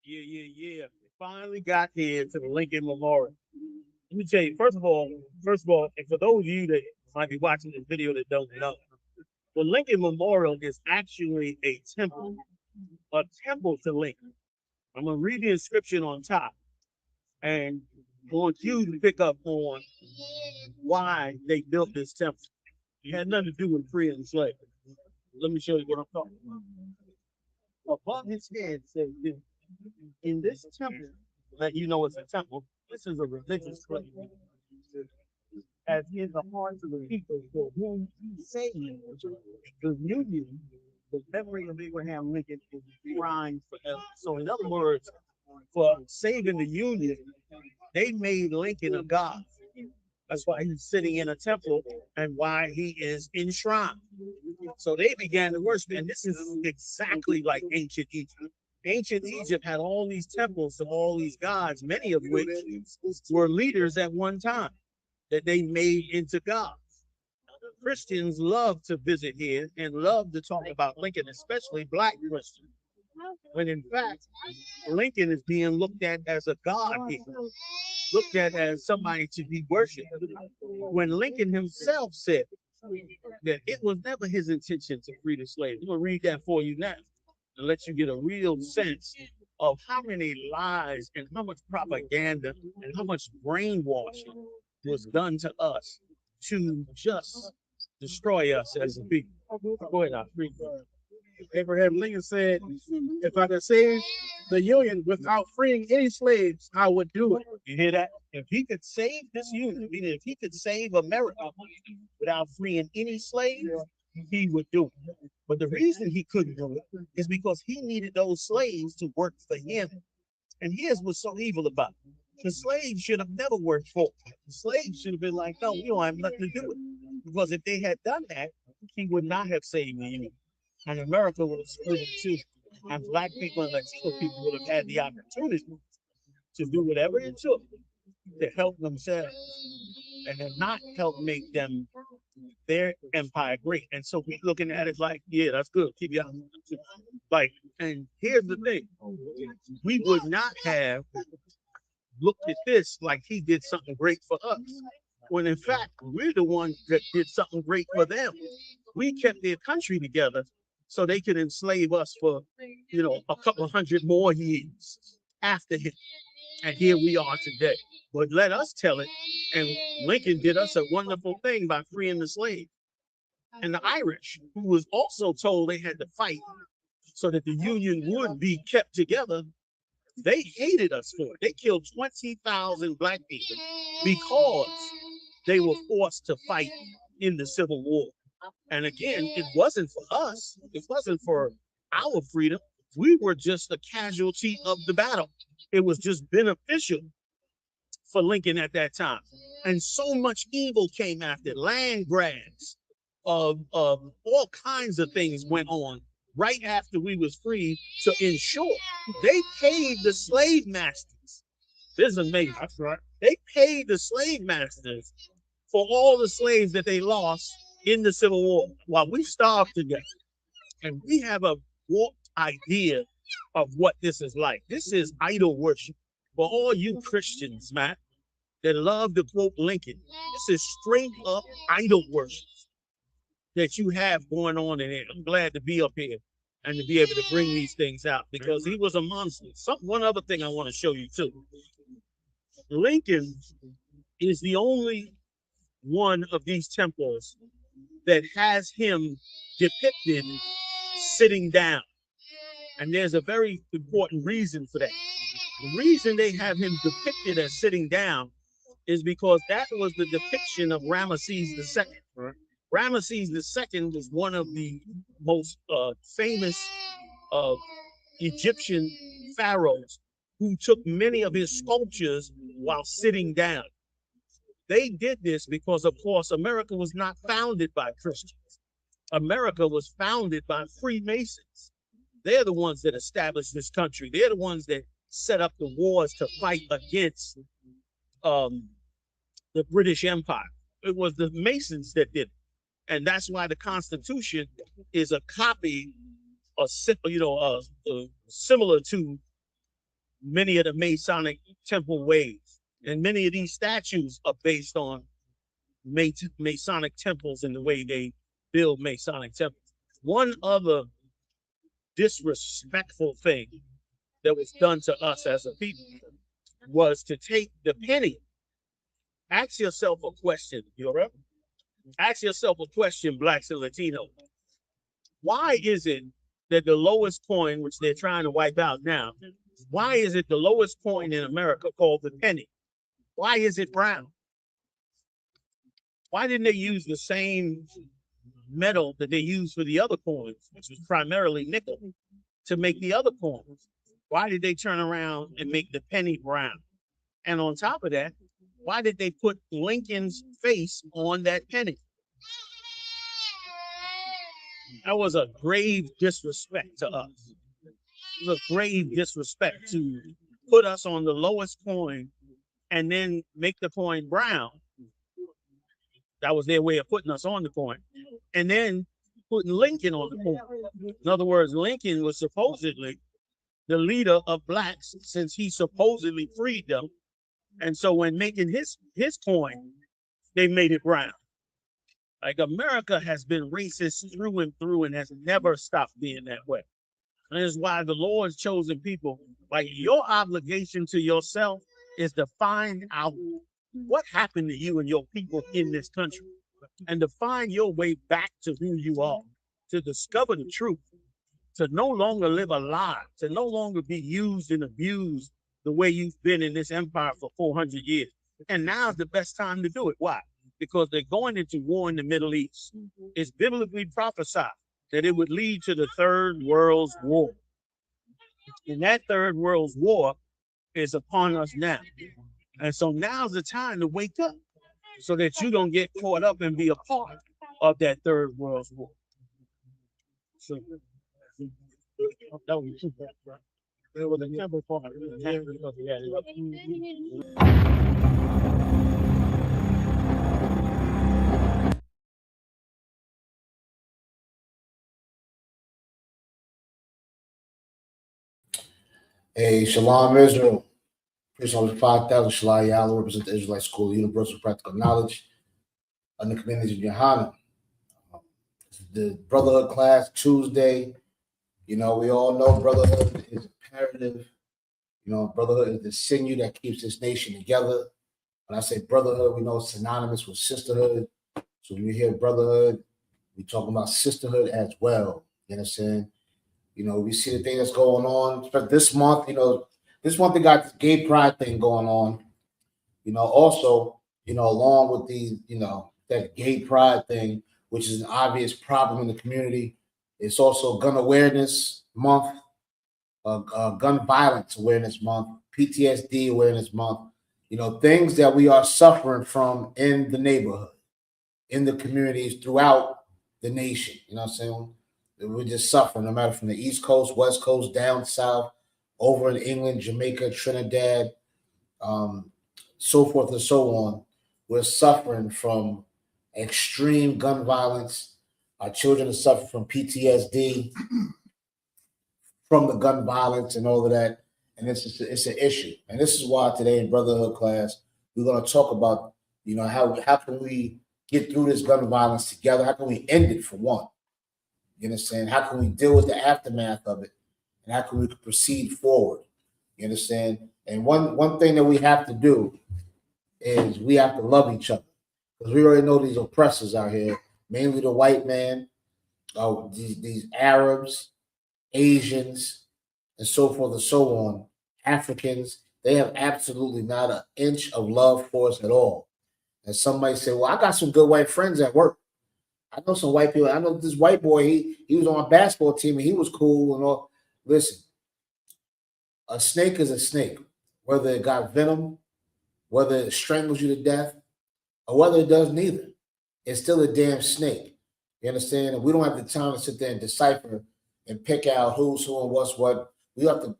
Yeah. Finally got here to the Lincoln Memorial. Let me tell you, first of all, and for those of you that might be watching this video that don't know, the Lincoln Memorial is actually a temple to Lincoln. I'm gonna read the inscription on top, and I want you to pick up on why they built this temple. It had nothing to do with freeing slaves. Let me show you what I'm talking about. Above his head says this, in this temple, that you know it's a temple, this is a religious place, as in the hearts of the people for whom he saved. The Union, the memory of Abraham Lincoln is enshrined forever. So, in other words, for saving the Union, they made Lincoln a god. That's why he's sitting in a temple and why he is enshrined. So they began to worship, and this is exactly like ancient Egypt. Ancient Egypt had all these temples to all these gods, many of which were leaders at one time that they made into gods. Christians love to visit here and love to talk about Lincoln, especially black Christians, when in fact, Lincoln is being looked at as a god here, looked at as somebody to be worshipped. When Lincoln himself said that it was never his intention to free the slaves. I'm going to read that for you now and let you get a real sense of how many lies and how much propaganda and how much brainwashing was done to us to just destroy us as a people. Go ahead, I'll read that. Abraham Lincoln said, if I could save the Union without freeing any slaves, I would do it. You hear that? If he could save this union, meaning if he could save America without freeing any slaves, he would do it. But the reason he couldn't do it is because he needed those slaves to work for him. And here's what's so evil about it. The slaves should have never worked for him. The slaves should have been like, no, we don't have nothing to do with it. Because if they had done that, he would not have saved the union. And America would have split in two. And black people and Latino people would have had the opportunity to do whatever it took to help themselves and then not help make them their empire great. And so we're looking at it like, yeah, that's good. Keep your like, and here's the thing. We would not have looked at this like he did something great for us. When in fact, we're the ones that did something great for them. We kept their country together so they could enslave us for, a couple hundred more years after him. And here we are today. But let us tell it. And Lincoln did us a wonderful thing by freeing the slave. And the Irish, who was also told they had to fight so that the Union would be kept together, they hated us for it. They killed 20,000 black people because they were forced to fight in the Civil War. And again, it wasn't for us. It wasn't for our freedom. We were just a casualty of the battle. It was just beneficial for Lincoln at that time. And so much evil came after it. Land grabs of all kinds of things went on right after we was free to ensure they paid the slave masters. This is amazing. That's right. They paid the slave masters for all the slaves that they lost in the Civil War while we starved to death. And we have a warped idea of what this is like. This is idol worship. For all you Christians, Matt, that love to quote Lincoln, this is straight up idol worship that you have going on in it. I'm glad to be up here and to be able to bring these things out because he was a monster. One other thing I want to show you too. Lincoln is the only one of these temples that has him depicted sitting down. And there's a very important reason for that. The reason they have him depicted as sitting down is because that was the depiction of Ramesses II. Right? Ramesses II was one of the most famous uh, Egyptian pharaohs who took many of his sculptures while sitting down. They did this because, of course, America was not founded by Christians. America was founded by Freemasons. They're the ones that established this country. They're the ones that set up the wars to fight against the British Empire. It was the Masons that did it. And that's why the Constitution is a copy, similar to many of the Masonic temple ways. And many of these statues are based on Masonic temples and the way they build Masonic temples. One other disrespectful thing that was done to us as a people was to take the penny. Ask yourself a question, Europe. Ask yourself a question, blacks and Latinos. Why is it that the lowest coin, which they're trying to wipe out now, why is it the lowest coin in America called the penny? Why is it brown? Why didn't they use the same metal that they used for the other coins, which was primarily nickel, to make the other coins? Why did they turn around and make the penny brown? And on top of that, why did they put Lincoln's face on that penny? That was a grave disrespect to us. It was a grave disrespect to put us on the lowest coin and then make the coin brown. That was their way of putting us on the coin. And then putting Lincoln on the coin. In other words, Lincoln was supposedly the leader of blacks since he supposedly freed them. And so when making his coin, they made it brown. Like, America has been racist through and through and has never stopped being that way. And that's why the Lord's chosen people, like, your obligation to yourself is to find out what happened to you and your people in this country and to find your way back to who you are, to discover the truth, to no longer live a lie, to no longer be used and abused the way you've been in this empire for 400 years. And now's the best time to do it. Why? Because they're going into war in the Middle East. It's biblically prophesied that it would lead to the Third World War. And that Third World War is upon us now. And so now's the time to wake up so that you don't get caught up and be a part of that Third World War. So that was too bad, bro. It was a temple part. Hey, Shalom Israel. Priest over 5,000 Shalai Yalo represent the Israelite School of Universal Practical Knowledge and the communities of Yohana. The Brotherhood class Tuesday. You know, we all know Brotherhood is imperative. You know, Brotherhood is the sinew that keeps this nation together. When I say Brotherhood, we know it's synonymous with sisterhood. So when you hear Brotherhood, we're talking about sisterhood as well. You understand? You know, we see the thing that's going on. But this month, you know, this month they got this gay pride thing going on. You know, also, you know, along with the, you know, that gay pride thing, which is an obvious problem in the community. It's also gun awareness month, gun violence awareness month, PTSD awareness month. You know, things that we are suffering from in the neighborhood, in the communities throughout the nation. You know what I'm saying? We're just suffering, no matter from the East Coast, West Coast, down south, over in England, Jamaica, Trinidad, so forth and so on. We're suffering from extreme gun violence. Our children are suffering from PTSD from the gun violence and all of that. And it's an issue. And this is why today in Brotherhood class, we're going to talk about, you know, how can we get through this gun violence together? How can we end it, for one? You understand? How can we deal with the aftermath of it? And how can we proceed forward? You understand? And one thing that we have to do is we have to love each other. Because we already know these oppressors out here, mainly the white man, these Arabs, Asians, and so forth and so on, Africans, they have absolutely not an inch of love for us at all. And somebody say, well, I got some good white friends at work. I know some white people. I know this white boy, he was on a basketball team and he was cool and all. Listen, a snake is a snake, whether it got venom, whether it strangles you to death, or whether it does neither. It's still a damn snake. You understand? And we don't have the time to sit there and decipher and pick out who's who and what's what. We have to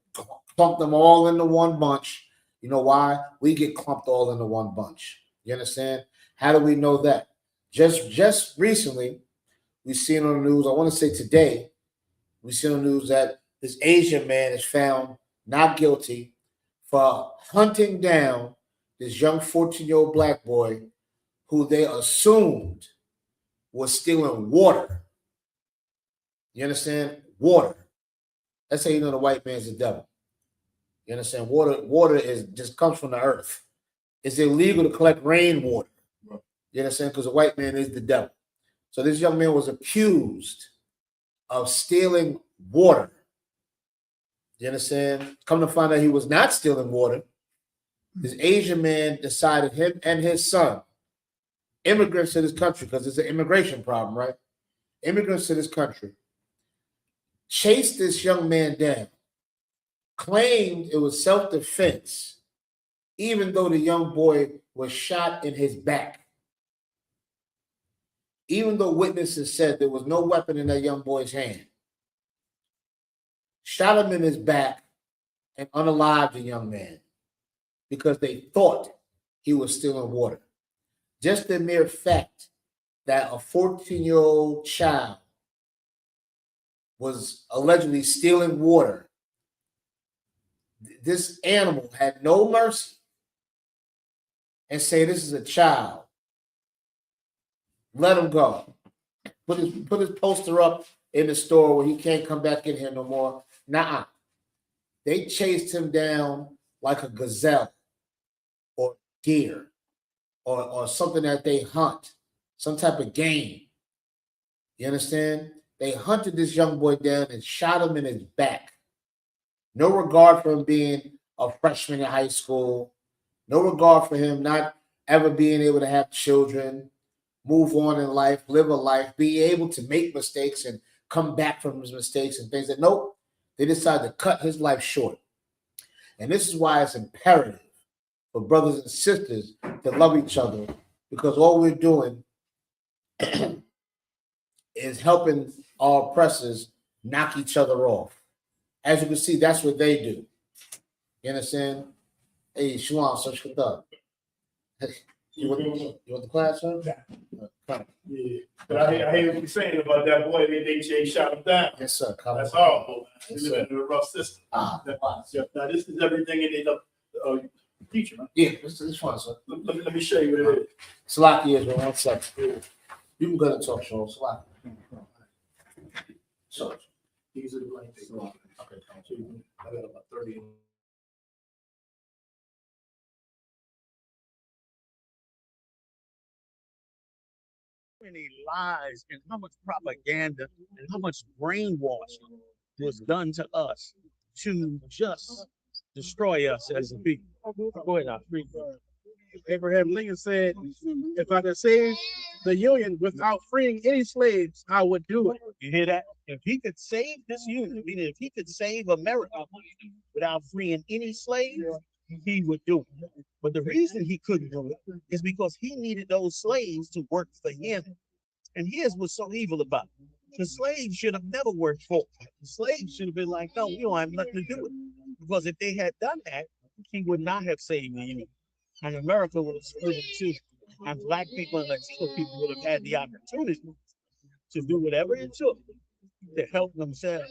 clump them all into one bunch. You know why? We get clumped all into one bunch. You understand? How do we know that? Just recently, we seen on the news, I want to say today, we seen on the news that this Asian man is found not guilty for hunting down this young 14-year-old black boy who they assumed was stealing water. You understand? Water. That's how you know the white man's the devil. You understand? Water is just comes from the earth. It's illegal to collect rainwater. You understand? Because the white man is the devil. So this young man was accused of stealing water. You understand? Come to find out he was not stealing water. This Asian man decided him and his son, immigrants to this country, because it's an immigration problem, right? Immigrants to this country, chased this young man down, claimed it was self-defense, even though the young boy was shot in his back. Even though witnesses said there was no weapon in that young boy's hand. Shot him in his back and unalived the young man because they thought he was stealing water. Just the mere fact that a 14-year-old child was allegedly stealing water, this animal had no mercy and say, this is a child. Let him go. Put his poster up in the store where he can't come back in here no more. Nuh-uh. They chased him down like a gazelle or deer or something that they hunt, some type of game. You understand? They hunted this young boy down and shot him in his back. No regard for him being a freshman in high school. No regard for him not ever being able to have children, move on in life, live a life, be able to make mistakes and come back from his mistakes and things. That nope, they decided to cut his life short. And this is why it's imperative for brothers and sisters to love each other, because all we're doing is helping our oppressors knock each other off. As you can see, that's what they do. You understand? Hey, Shalom, so you want the class, sir? Yeah. But I hear what you're saying about that boy. They shot him down. Yes, sir. That's horrible. Yes, We live in a rough system. Wow. Now, this is everything in the teacher. Right? Yeah, this fine, sir. Let me show you what it is. Salaki is 1 second. You can go and talk, Sean. Salaki. So, These are the blanks. okay, I got about 30. Many lies and how much propaganda and how much brainwashing was done to us to just destroy us as a people. Go ahead, now. Abraham Lincoln said, if I could save the Union without freeing any slaves, I would do it. You hear that? If he could save this union, meaning if he could save America without freeing any slaves, he would do it. But the reason he couldn't do it is because he needed those slaves to work for him. And here's what's so evil about it. The slaves should have never worked for him. The slaves should have been like, no, we don't have nothing to do with it. Because if they had done that, he would not have saved the union. And America would have split in two. And black people and Latino people would have had the opportunity to do whatever it took to help themselves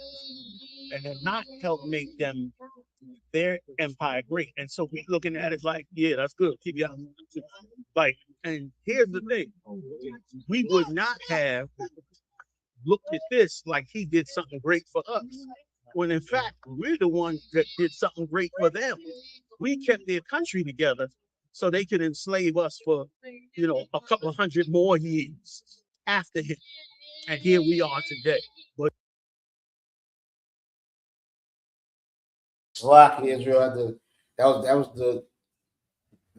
and then not help make them their empire great. And so we're looking at it like, yeah, that's good. Keep you out. Like, and here's the thing. We would not have looked at this like he did something great for us. When in fact, we're the ones that did something great for them. We kept their country together so they could enslave us for, a couple of hundred more years after him. And here we are today. But Salaki Israel had that was the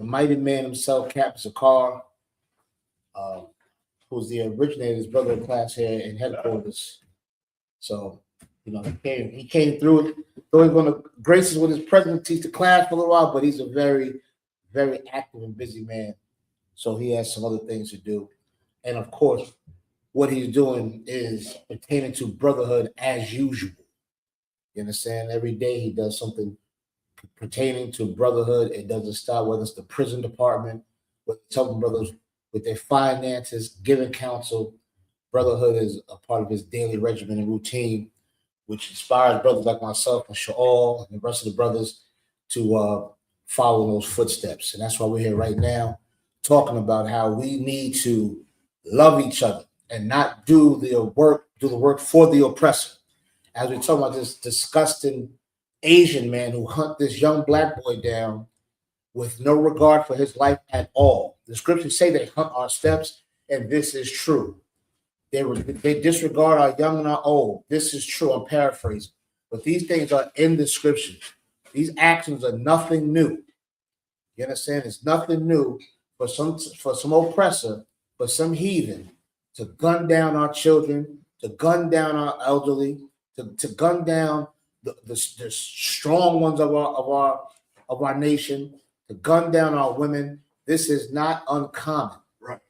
mighty man himself, Captain Sakar, who's the originator of his Brotherhood class here in headquarters. So, he came through it. Though he's going to grace us with his presence, teach the class for a little while, but he's a very, very active and busy man. So he has some other things to do. And of course, what he's doing is pertaining to brotherhood as usual. You understand? Every day he does something pertaining to brotherhood. It doesn't stop, whether it's the prison department, with helping brothers with their finances, giving counsel. Brotherhood is a part of his daily regimen and routine, which inspires brothers like myself and Shaul and the rest of the brothers to follow those footsteps. And that's why we're here right now talking about how we need to love each other and not do the work for the oppressor. As we talk about this disgusting Asian man who hunt this young black boy down with no regard for his life at all. The scriptures say they hunt our steps, and this is true. They disregard our young and our old. This is true. I'm paraphrasing. But these things are in the scriptures. These actions are nothing new. You understand? It's nothing new for some oppressor, for some heathen to gun down our children, to gun down our elderly, to gun down the strong ones of our nation, to gun down our women. This is not uncommon. Right.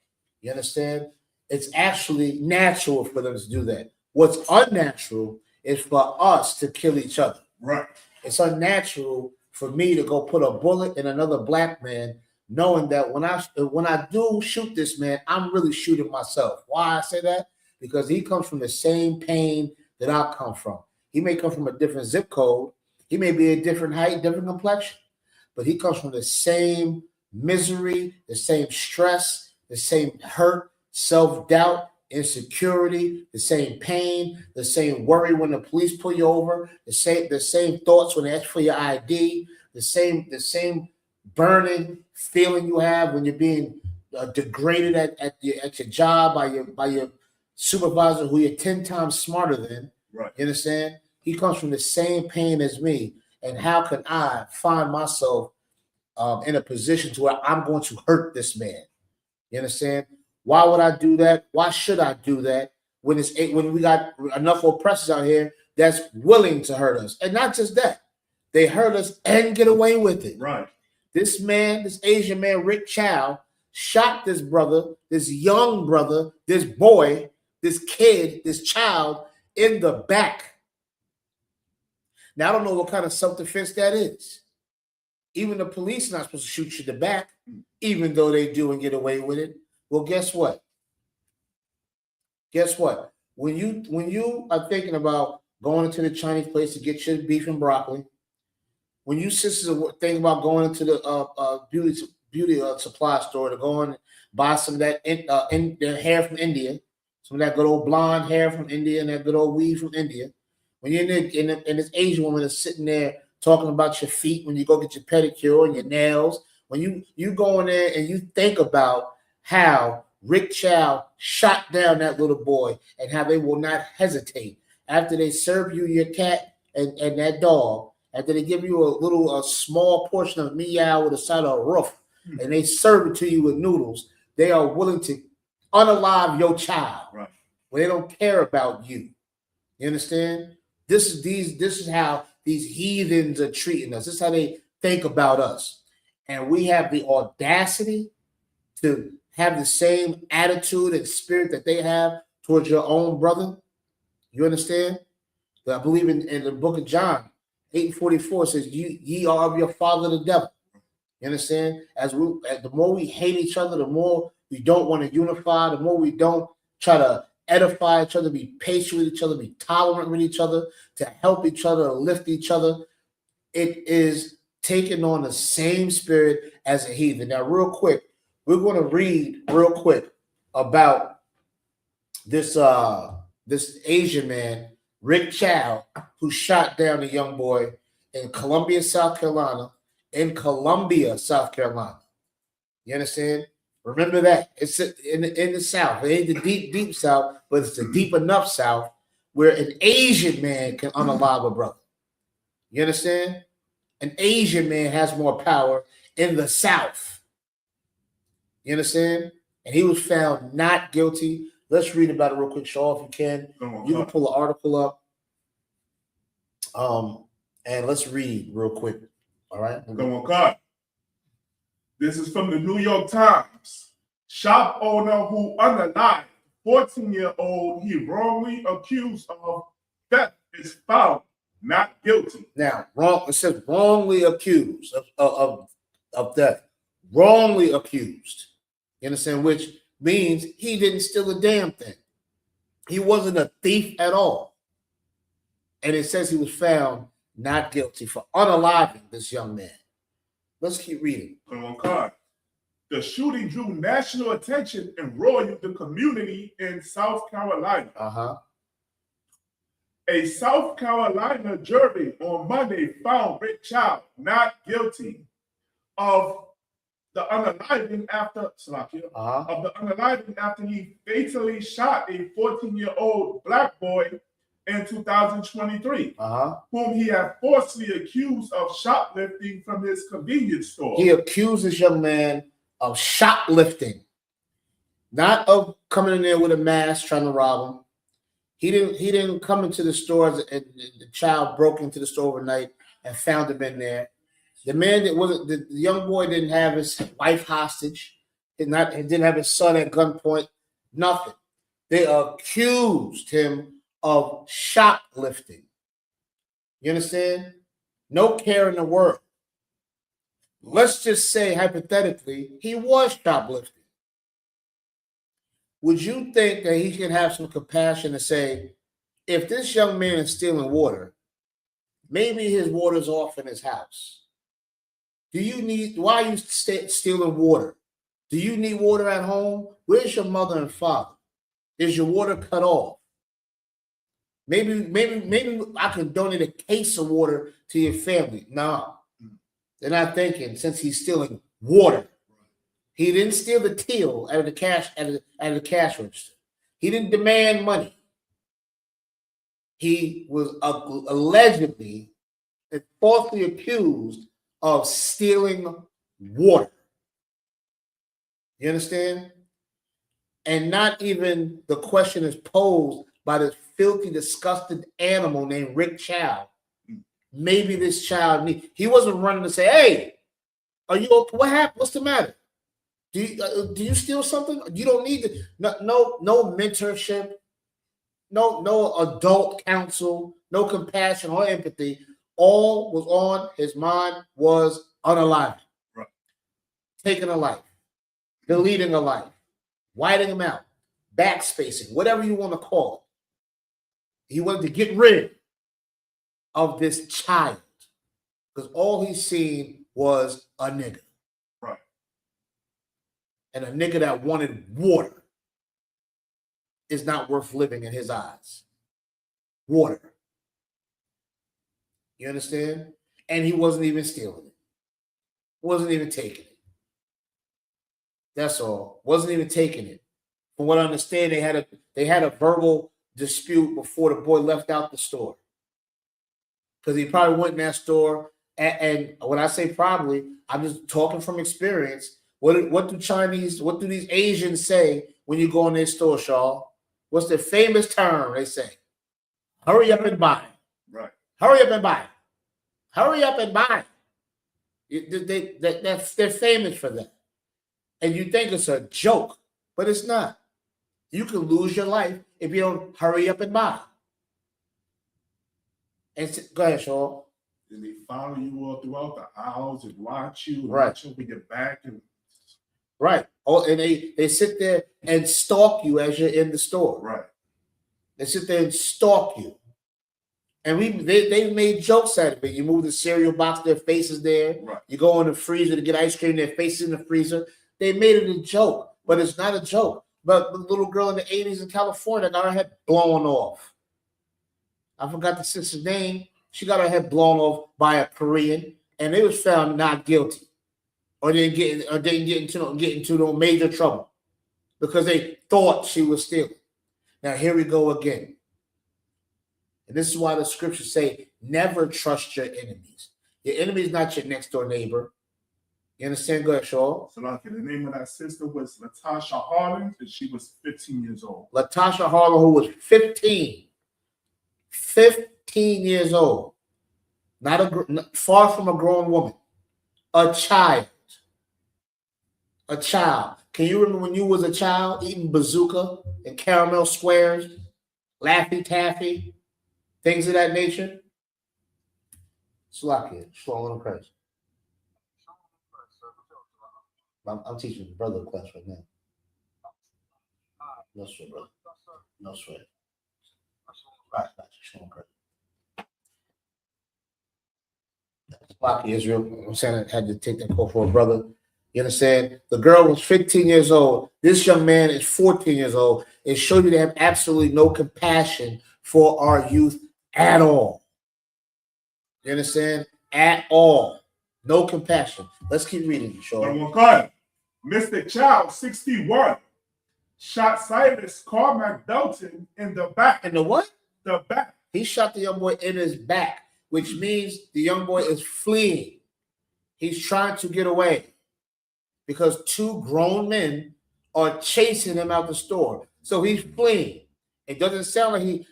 You understand? It's actually natural for them to do that. What's unnatural is for us to kill each other. Right. It's unnatural for me to go put a bullet in another black man, knowing that when I do shoot this man, I'm really shooting myself. Why I say that? Because he comes from the same pain that I come from. He may come from a different zip code. He may be a different height, different complexion, but he comes from the same misery, the same stress, the same hurt, self-doubt, insecurity, the same pain, the same worry when the police pull you over, the same thoughts when they ask for your ID, the same burning feeling you have when you're being degraded at your job by your supervisor who you're 10 times smarter than. Right. You understand? He comes from the same pain as me. And how can I find myself in a position to where I'm going to hurt this man? You understand? Why would I do that? Why should I do that when we got enough oppressors out here that's willing to hurt us? And not just that, they hurt us and get away with it. Right. This man, this Asian man, Rick Chow, shot this brother, this young brother, this boy, this kid, this child in the back. Now, I don't know what kind of self-defense that is. Even the police are not supposed to shoot you in the back, even though they do and get away with it. Well, guess what? Guess what? When you are thinking about going into the Chinese place to get your beef and broccoli, when you sisters are thinking about going into the beauty supply store to go and buy some of that their hair from India, some of that good old blonde hair from India and that good old weave from India, when you're and this Asian woman is sitting there talking about your feet when you go get your pedicure and your nails, when you go in there and you think about how Rick Chow shot down that little boy and how they will not hesitate after they serve you your cat and that dog, after they give you a small portion of meow with a side of a roof, and they serve it to you with noodles, they are willing to unalive your child. Right. When they don't care about you. You understand? This is how these heathens are treating us. This is how they think about us. And we have the audacity to have the same attitude and spirit that they have towards your own brother. You understand? I believe in the book of John, 8:44 says, ye are of your father the devil. You understand? The more we hate each other, the more we don't want to unify, the more we don't try to edify each other, be patient with each other, be tolerant with each other, to help each other, to lift each other. It is taking on the same spirit as a heathen. Now, real quick, we're going to read real quick about this Asian man, Rick Chow, who shot down a young boy in Columbia, South Carolina. You understand? Remember that. It's in the South. It ain't the deep South, but it's the deep enough South where an Asian man can unalive a brother. You understand? An Asian man has more power in the South. You understand? And he was found not guilty. Let's read about it real quick, Shaw, if you can. You can pull the article up. And let's read real quick. All right? Come on, God. This is from the New York Times. Shop owner who unalived 14-year-old he wrongly accused of theft is found not guilty. Now, it says wrongly accused of theft. Wrongly accused. You understand? Which means he didn't steal a damn thing. He wasn't a thief at all. And it says he was found not guilty for unaliving this young man. Let's keep reading. Put on card. The shooting drew national attention and roiled the community in South Carolina. A South Carolina jury on Monday found Rick Child not guilty of the unaliving after he fatally shot a 14-year-old black boy in 2023, whom he had falsely accused of shoplifting from his convenience store. He accused this young man of shoplifting, not of coming in there with a mask trying to rob him. He didn't come into the stores and the child broke into the store overnight and found him in there. The man that wasn't the young boy didn't have his wife hostage, didn't have his son at gunpoint, nothing. They accused him of shoplifting. You understand? No care in the world. Let's just say hypothetically he was shoplifting. Would you think that he can have some compassion to say, if this young man is stealing water, maybe his water's off in his house? Why are you stealing water? Do you need water at home? Where's your mother and father? Is your water cut off? Maybe I can donate a case of water to your family. No, they're not thinking since he's stealing water. He didn't steal the till out of the cash register. He didn't demand money. He was allegedly and falsely accused of stealing water. You understand? And not even the question is posed by this filthy, disgusting animal named Rick Child. Maybe this child he wasn't running to say, "Hey, are you okay? What happened? What's the matter? Do you steal something? You don't need to." No mentorship, no adult counsel, no compassion or empathy. All was on his mind was unaliving, right. Taking a life, deleting a life, whiting him out, backspacing, whatever you want to call it. He wanted to get rid of this child because all he seen was a nigga. Right. And a nigga that wanted water is not worth living in his eyes. Water. You understand? And he wasn't even stealing it. Wasn't even taking it. That's all. Wasn't even taking it. From what I understand, they had a verbal dispute before the boy left out the store. Because he probably went in that store, and when I say probably, I'm just talking from experience. What do these Asians say when you go in their store, Shaw? What's the famous term they say? Hurry up and buy. Right. Hurry up and buy. Hurry up and buy. They're famous for that. And you think it's a joke, but it's not. You can lose your life if you don't hurry up and buy. And go ahead, Shaw. And they follow you all throughout the aisles and watch you, right. Watch over your back. Right. Oh, and they sit there and stalk you as you're in the store. Right. They sit there and stalk you. And they made jokes out of it. You move the cereal box, their faces there. Right. You go in the freezer to get ice cream, their faces in the freezer. They made it a joke, but it's not a joke. But the little girl in the 80s in California got her head blown off. I forgot the sister's name. She got her head blown off by a Korean, and they was found not guilty, or didn't get into no major trouble because they thought she was stealing. Now here we go again. And this is why the scriptures say, never trust your enemies. Your enemy is not your next door neighbor. You understand? Go ahead, Shaw. So like the name of that sister was Latasha Harlan, and she was 15 years old. Latasha Harlan, who was 15 years old. Far from a grown woman. A child. Can you remember when you was a child eating bazooka and caramel squares, Laffy Taffy, things of that nature? Slack it. Strong on Christ. I'm teaching the brother class right now. No sweat, brother. No sweat. Right, strong on Christ. Sloppy Israel. I'm saying I had to take that call for a brother. You understand? The girl was 15 years old. This young man is 14 years old. It showed you they have absolutely no compassion for our youth at all. You understand? At all. No compassion. Let's keep reading, Number Sean. one gun. Mr. Child, 61, shot Cyrus Carmack Belton in the back. And the what? The back. He shot the young boy in his back, which means the young boy is fleeing. He's trying to get away because two grown men are chasing him out the store. So he's fleeing. It doesn't sound like he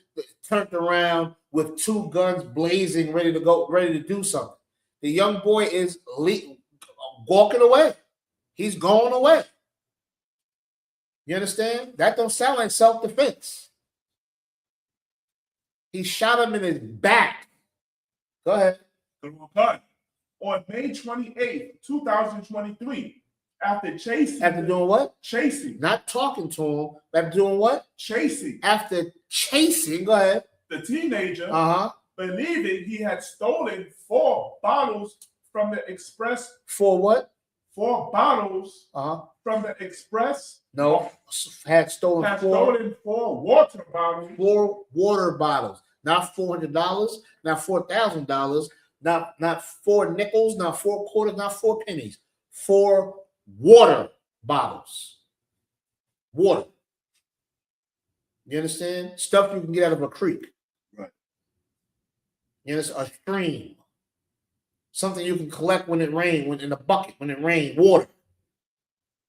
turned around with two guns blazing, ready to go, ready to do something. The young boy is walking away. He's going away. You understand? That don't sound like self-defense. He shot him in his back. Go ahead. Number one gun. On May 28th, 2023, after chasing. After doing what? Chasing. Not talking to him. After doing what? Chasing. After chasing, go ahead. The teenager, Uh-huh. believing he had stolen 4 bottles from the express. For what? 4 bottles Uh-huh. from the express. No. Had stolen Had four stolen 4 water bottles. 4 water bottles. Not $400, not $4,000, not 4 nickels, not 4 quarters, not 4 pennies. 4 water bottles. Water. You understand? Stuff you can get out of a creek. Right. You understand? A stream. Something you can collect when it rains, when in a bucket, when it rains, water.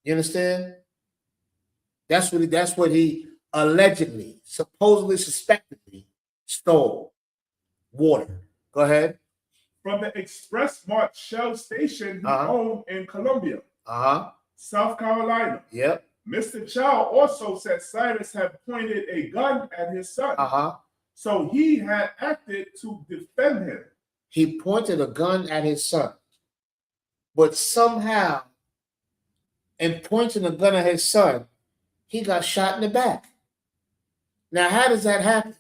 You understand? That's what he allegedly, supposedly, suspectedly stole. Water. Go ahead. From the Express Mart Shell station he owned in Columbia, South Carolina. Yep. Mr. Chow also said Cyrus had pointed a gun at his son. So he had acted to defend him. He pointed a gun at his son. But somehow, in pointing a gun at his son, he got shot in the back. Now, how does that happen?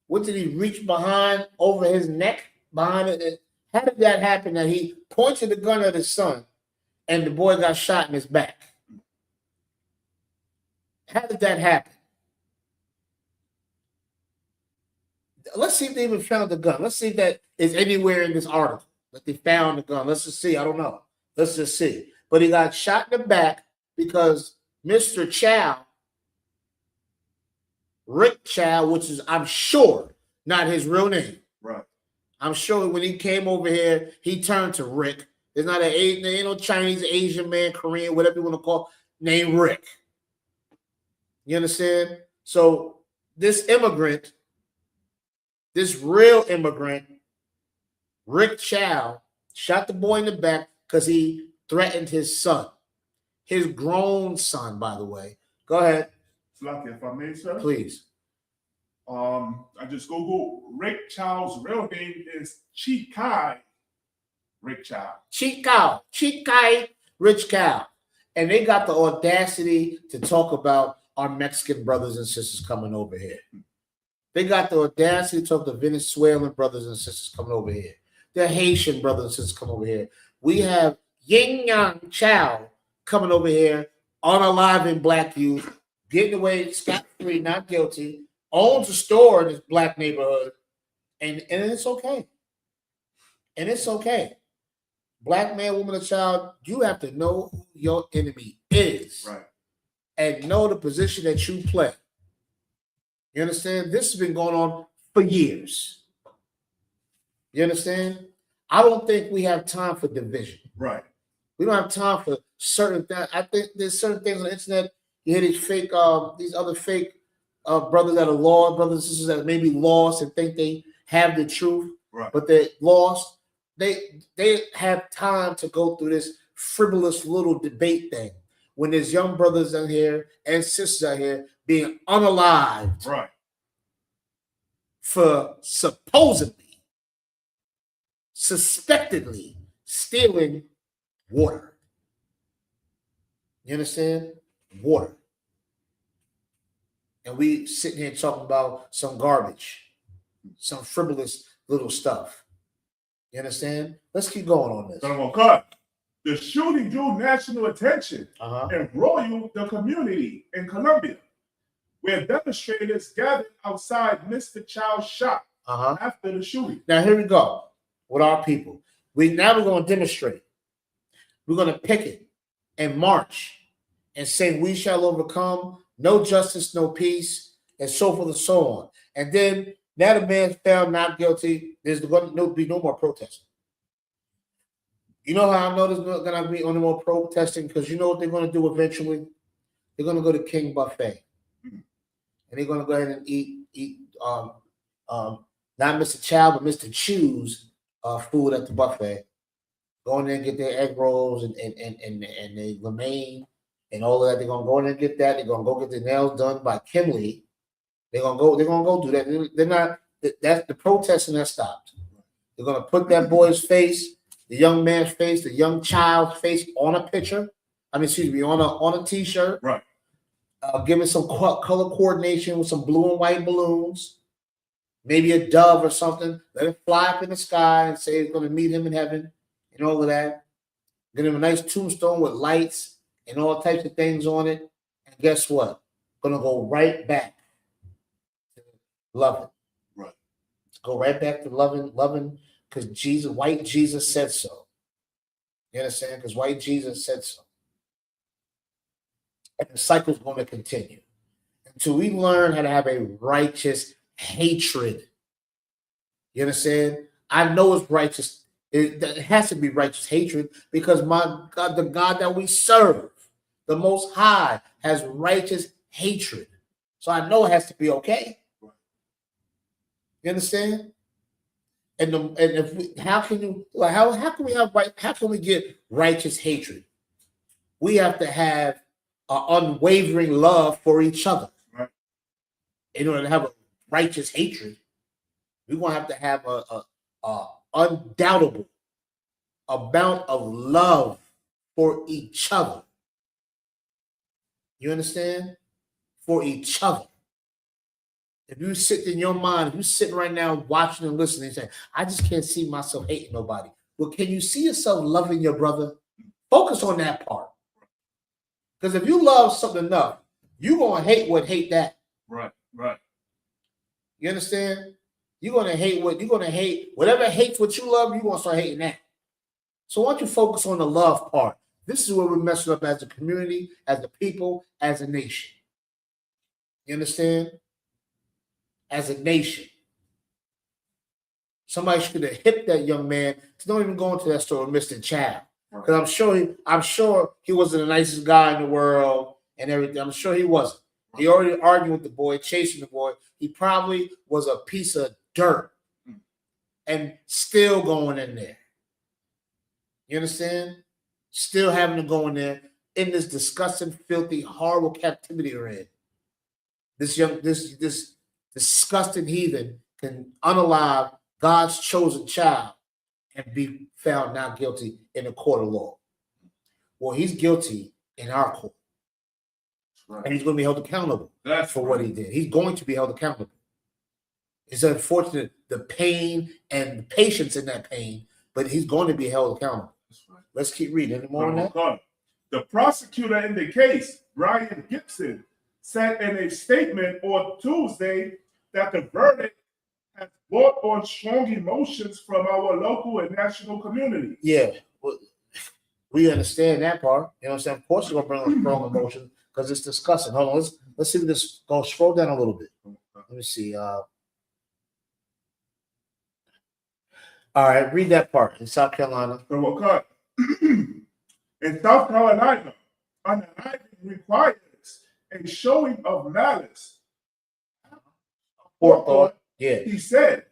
What did he reach behind over his neck? Behind it? How did that happen that he pointed the gun at his son and the boy got shot in his back? How did that happen? Let's see if they even found the gun. Let's see if that is anywhere in this article that they found the gun. Let's just see. I don't know. Let's just see. But he got shot in the back because Mr. Chow, Rick Chow, which is, I'm sure, not his real name. Right. I'm sure when he came over here, he turned to Rick. There's not there ain't no Chinese, Asian man, Korean, whatever you want to call, named Rick. You understand? So this immigrant, this real immigrant, Rick Chow, shot the boy in the back because he threatened his son. His grown son, by the way. Go ahead. Lucky, if I may, sir. Please. I just Googled Rick Chow's real name is Chikai Rick Chow. Chikai Rich Cow. And they got the audacity to talk about our Mexican brothers and sisters coming over here. They got the audacity to talk to Venezuelan brothers and sisters coming over here. The Haitian brothers and sisters come over here. We have Yin Yang Chow coming over here, unaliving black youth, getting away scot-free, not guilty, owns a store in this black neighborhood, and it's okay. And it's okay. Black man, woman, or child, you have to know who your enemy is. Right. And know the position that you play. You understand? This has been going on for years. You understand? I don't think we have time for division. Right. We don't have time for certain things. I think there's certain things on the internet. You hear these fake, these other fake brothers that are lost, brothers and sisters that may be lost and think they have the truth, right, but they're lost. They have time to go through this frivolous little debate thing when there's young brothers out here and sisters out here being unalived, right, for supposedly, suspectedly stealing water. You understand? Water. And we sitting here talking about some garbage, some frivolous little stuff. You understand? Let's keep going on this. So I'm gonna cut. The shooting drew national attention Uh-huh. and roiled the community in Colombia, where demonstrators gathered outside Mr. Child's shop Uh-huh. after the shooting. Now here we go with our people. We're going to demonstrate. We're going to picket and march and say we shall overcome, no justice, no peace, and so forth and so on. And then now the man's found not guilty. There's going to be no more protesting. You know how I know there's not going to be no more protesting? Because you know what they're going to do eventually? They're going to go to King Buffet. And they're going to go ahead and eat not Mr. Chow, but Mr. Chew's food at the buffet. Go in there and get their egg rolls and their lemonade and all of that. They're gonna go in there and get that. They're gonna go get their nails done by Kimley. They're gonna go do that. They're not. That's the protesting that stopped. They're gonna put that boy's face, the young man's face, the young child's face on a picture. On a t-shirt. Right. Give it some color coordination with some blue and white balloons. Maybe a dove or something. Let it fly up in the sky and say it's going to meet him in heaven and all of that. Get him a nice tombstone with lights and all types of things on it. And guess what? Going to go right back to loving. Right. Go right back to loving, because white Jesus said so. You understand? Because white Jesus said so. And the cycle's going to continue until we learn how to have a righteous hatred. You understand? I know it's righteous. It has to be righteous hatred because my God, the God that we serve, the Most High, has righteous hatred. So I know it has to be okay. You understand? How can we get righteous hatred? We have to have an unwavering love for each other. Right. In order to have a righteous hatred, we're gonna have to have a undoubtable amount of love for each other. You understand? For each other. If you sit in your mind, if you sit right now watching and listening and saying, I just can't see myself hating nobody. Well, can you see yourself loving your brother? Focus on that part. Because if you love something enough, you're gonna hate that. Right. You understand? You're gonna hate whatever hates what you love, you're gonna start hating that. So why don't you focus on the love part? This is where we're messing up as a community, as a people, as a nation. You understand? As a nation. Somebody should have hit that young man to don't even go into that store with Mr. Chow. Because I'm sure he wasn't the nicest guy in the world and everything. I'm sure he wasn't. He already argued with the boy, chasing the boy. He probably was a piece of dirt and still going in there. You understand? Still having to go in there in this disgusting, filthy, horrible captivity we're in. This disgusting heathen can unalive God's chosen child and be found not guilty in a court of law. Well, he's guilty in our court. Right. And he's going to be held accountable for what he did. He's going to be held accountable. It's unfortunate, the pain and the patience in that pain, but he's going to be held accountable. Right. Let's keep reading. Any more on that? The prosecutor in the case, Brian Gibson, said in a statement on Tuesday that the verdict has brought on strong emotions from our local and national community. Yeah, well, we understand that part. You know what I'm saying? Of course, we're going to bring on strong emotions because it's disgusting. Hold on, let's see if this go scroll down a little bit. Let me see. All right, read that part in South Carolina. In South Carolina, an indictment requires a showing of malice. Yeah. He said,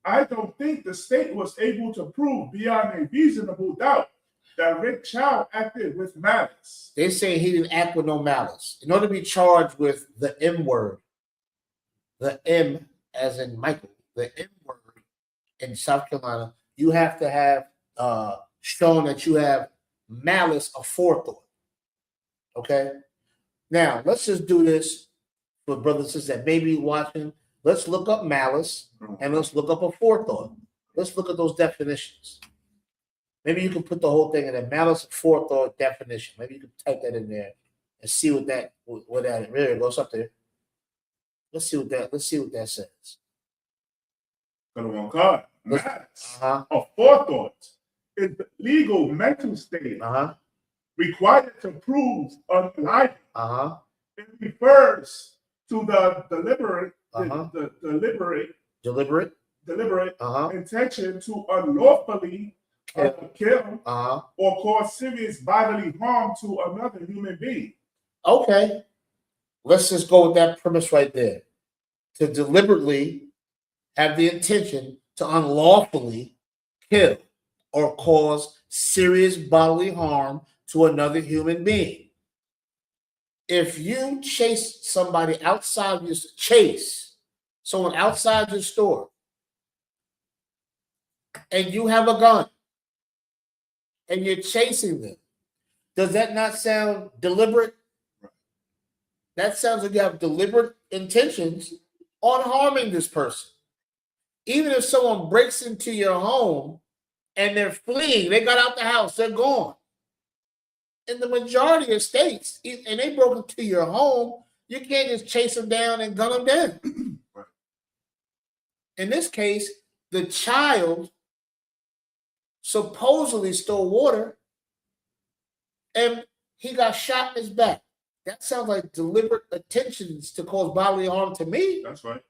I don't think the state was able to prove beyond a reasonable doubt that Rick Chow acted with malice. They say he didn't act with no malice. In order to be charged with the M word, the M as in Michael, the M word in South Carolina, you have to have shown that you have malice aforethought. Okay? Now, let's just do this for brothers and sisters that may be watching. Let's look up malice and let's look up aforethought. Let's look at those definitions. Maybe you can put the whole thing in a malice aforethought definition. Maybe you can type that in there and see what that really goes up there. Let's see what that says. Come on, God. Malice or forethought is the legal mental state required to prove unliable. It refers to the deliberate intention to unlawfully kill or cause serious bodily harm to another human being. Okay. Let's just go with that premise right there. To deliberately have the intention to unlawfully kill or cause serious bodily harm to another human being. If you chase somebody outside someone outside your store, and you have a gun, and you're chasing them, does that not sound deliberate? That sounds like you have deliberate intentions on harming this person. Even if someone breaks into your home and they're fleeing, they got out the house, they're gone. In the majority of states, and they broke into your home, you can't just chase them down and gun them down. In this case, the child supposedly stole water and he got shot in his back. That sounds like deliberate intentions to cause bodily harm to me. That's right.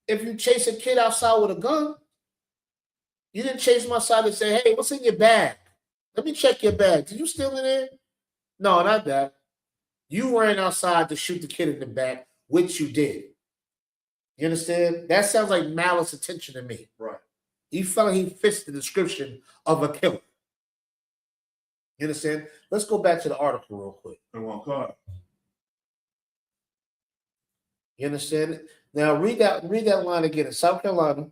If you chase a kid outside with a gun, you didn't chase him outside and say, hey, what's in your bag? Let me check your bag. Did you steal it in? No, not that. You ran outside to shoot the kid in the back, which you did. You understand? That sounds like malice intention to me. Right. He felt like he fits the description of a killer. You understand? Let's go back to the article real quick. You understand? Now read that line again. In South Carolina.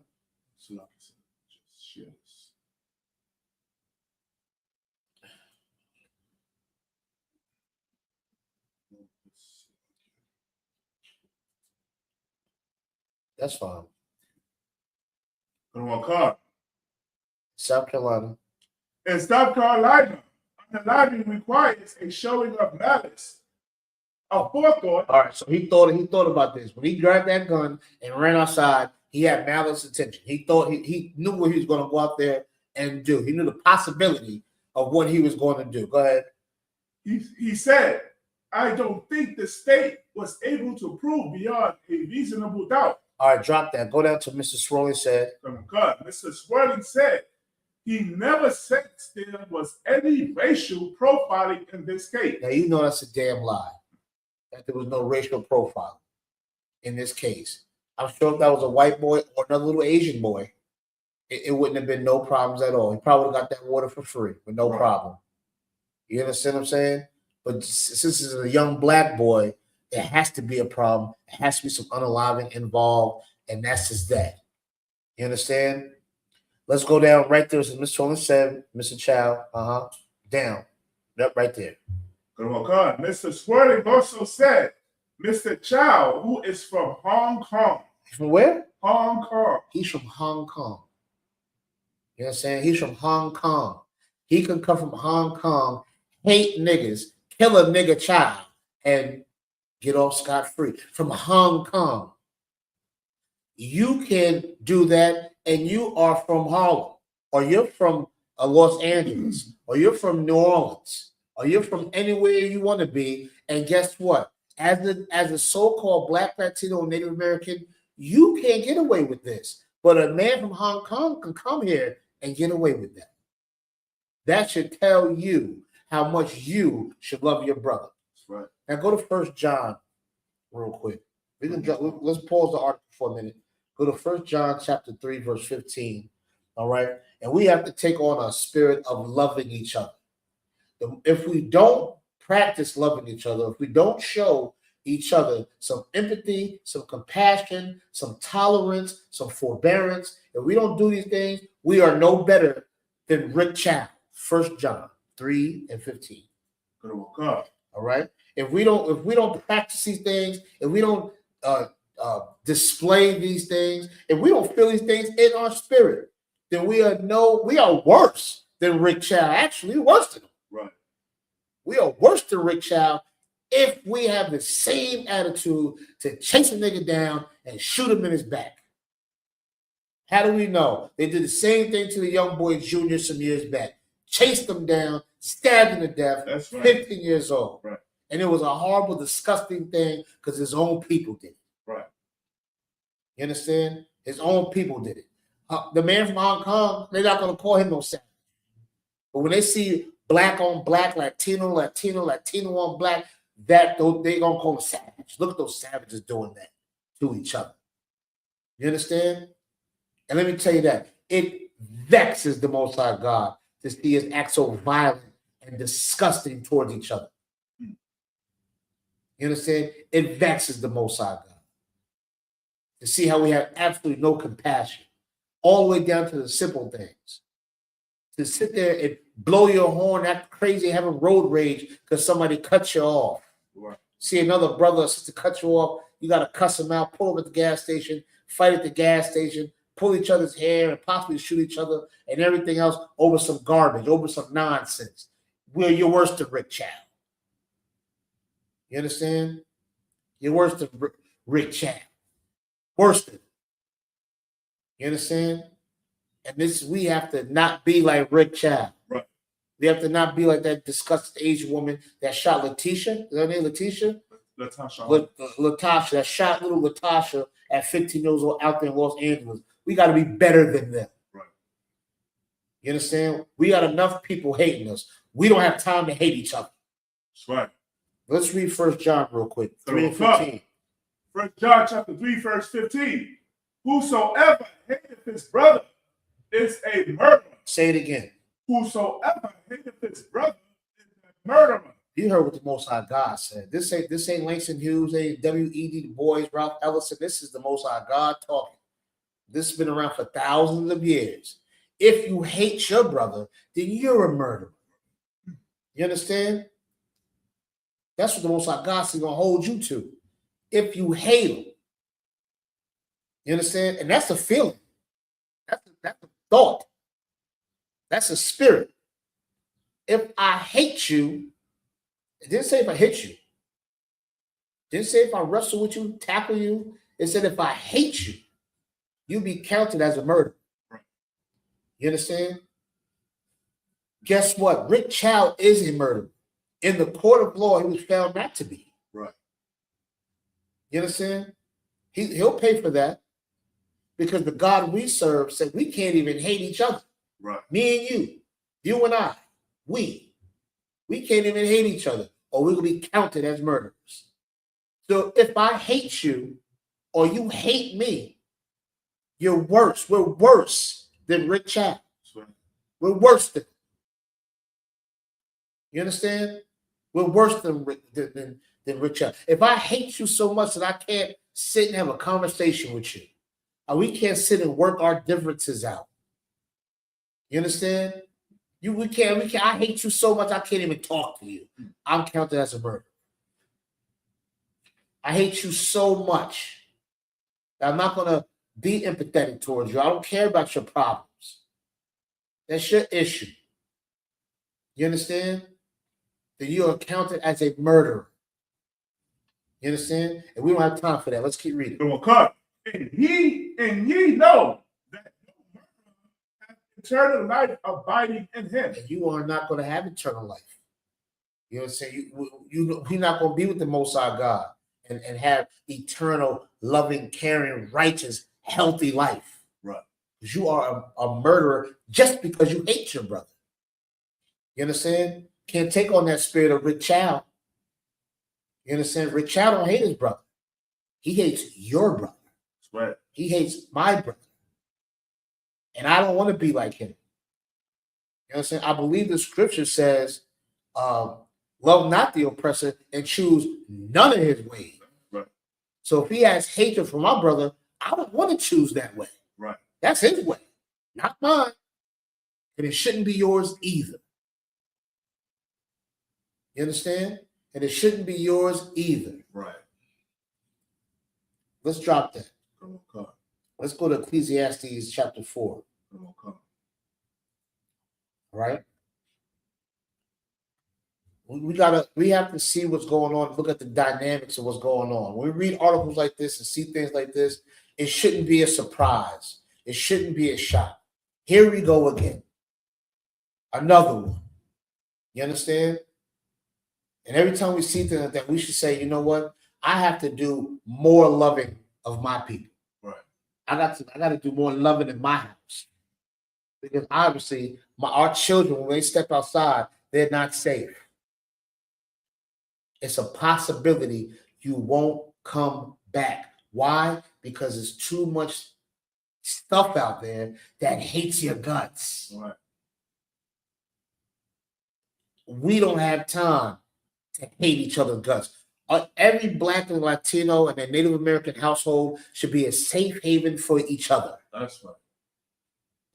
That's fine. South Carolina. In South Carolina, underlining requires a showing of malice, a forethought. All right, so he thought about this. When he grabbed that gun and ran outside, he had malice intention. He thought he knew what he was going to go out there and do. He knew the possibility of what he was going to do. Go ahead. He said, I don't think the state was able to prove beyond a reasonable doubt. All right, drop that. Go down to Mr. Swirling said. Mr. Swirling said he never said there was any racial profiling in this case. Now, you know that's a damn lie. That there was no racial profiling in this case. I'm sure if that was a white boy or another little Asian boy, it wouldn't have been no problems at all. He probably got that water for free with no problem. You understand what I'm saying? But since this is a young black boy, there has to be a problem. There has to be some unaliving involved, and that's just that. You understand? Let's go down right there. So Mr. Tony said, Mr. Chow, down. Yep, right there. Mr. Swirling also said, Mr. Chow, who is from Hong Kong. He's from where? Hong Kong. He's from Hong Kong. You know what I'm saying? He's from Hong Kong. He can come from Hong Kong, hate niggas, kill a nigga child, and get off scot-free. From Hong Kong. You can do that, and you are from Harlem, or you're from Los Angeles, or you're from New Orleans, or you're from anywhere you want to be, and guess what? As a so-called Black, Latino, Native American, you can't get away with this. But a man from Hong Kong can come here and get away with that. That should tell you how much you should love your brother. That's right. Now go to 1 John real quick. Let's pause the article for a minute. Go to 1 John chapter 3, verse 15. All right. And we have to take on a spirit of loving each other. If we don't practice loving each other, if we don't show each other some empathy, some compassion, some tolerance, some forbearance, if we don't do these things, we are no better than Rick Chow. 1 John 3 and 15. All right. If we don't practice these things, if we don't display these things, if we don't feel these things in our spirit, then we are worse than Rick Chow. Actually, worse than him. Right. We are worse than Rick Chow if we have the same attitude to chase a nigga down and shoot him in his back. How do we know? They did the same thing to the young boy Junior some years back. Chased him down, stabbed him to death, That's right. 15 years old. Right. And it was a horrible, disgusting thing because his own people did it. Right. You understand? His own people did it. The man from Hong Kong, they're not going to call him no savage. But when they see black on black, Latino on black, they're going to call him savage. Look at those savages doing that to each other. You understand? And let me tell you that it vexes the Most High God to see us act so violent and disgusting towards each other. You understand? It vexes the Most High God to see how we have absolutely no compassion, all the way down to the simple things. To sit there and blow your horn, act crazy, having road rage because somebody cut you off. Right. See another brother or sister cut you off, you got to cuss them out, pull them at the gas station, fight at the gas station, pull each other's hair and possibly shoot each other and everything else over some garbage, over some nonsense. Well, you're worse than Rick Chow. You understand? You're worse than Rick Chow. Worse than. You understand? And we have to not be like Rick Chow. Right. We have to not be like that disgusting Asian woman that shot Letitia. Is her name Letitia? Latasha. That shot little Latasha at 15 years old out there in Los Angeles. We got to be better than them. Right. You understand? We got enough people hating us. We don't have time to hate each other. That's right. Let's read 1 John real quick. 3 and 15. 1 John chapter 3, verse 15. Whosoever hateth his brother is a murderer. Say it again. Whosoever hateth his brother is a murderer. You heard what the Most High God said. This ain't Langston Hughes, ain't W.E.D. Du Bois, Ralph Ellison. This is the Most High God talking. This has been around for thousands of years. If you hate your brother, then you're a murderer. You understand? That's what the Most High God is going to hold you to. If you hate him. You understand? And that's a feeling. That's a thought. That's a spirit. If I hate you, it didn't say if I hit you. It didn't say if I wrestle with you, tackle you. It said if I hate you, you'll be counted as a murderer. Right. You understand? Guess what? Rick Chow is a murderer. In the court of law, he was found not to be. Right. You understand? He'll pay for that because the God we serve said we can't even hate each other. Right. Me and you and I, we can't even hate each other or we're going to be counted as murderers. So if I hate you or you hate me, you're worse. We're worse than Rick Chow. Right. We're worse than. You understand? We're worse than Rick Chow. If I hate you so much that I can't sit and have a conversation with you, or we can't sit and work our differences out. You understand? We can't. I hate you so much I can't even talk to you. I'm counted as a murderer. I hate you so much that I'm not gonna be empathetic towards you. I don't care about your problems. That's your issue. You understand? Then you are counted as a murderer. You understand? And we don't have time for that. Let's keep reading. It will come. And ye know that no murderer hath eternal life abiding in him. And you are not going to have eternal life. You know what I'm saying? You're not going to be with the Most High God and have eternal, loving, caring, righteous, healthy life. Right. Because you are a murderer just because you hate your brother. You understand? Can't take on that spirit of Rick Chow. You understand? Rick Chow don't hate his brother. He hates your brother. Right. He hates my brother. And I don't want to be like him. You know what I'm saying? I believe the scripture says, love not the oppressor and choose none of his ways. Right. So if he has hatred for my brother, I don't want to choose that way. Right. That's his way, not mine. And it shouldn't be yours either. You understand? And it shouldn't be yours either. Right. Let's drop that. Okay. Let's go to Ecclesiastes chapter 4. Okay. Right? We have to see what's going on, look at the dynamics of what's going on. When we read articles like this and see things like this, it shouldn't be a surprise. It shouldn't be a shock. Here we go again. Another one. You understand? And every time we see things like that, we should say, you know what? I have to do more loving of my people. Right. I got to do more loving in my house. Because obviously our children, when they step outside, they're not safe. It's a possibility you won't come back. Why? Because there's too much stuff out there that hates your guts. Right. We don't have time to hate each other's guts. Every Black and Latino and a Native American household should be a safe haven for each other. That's right.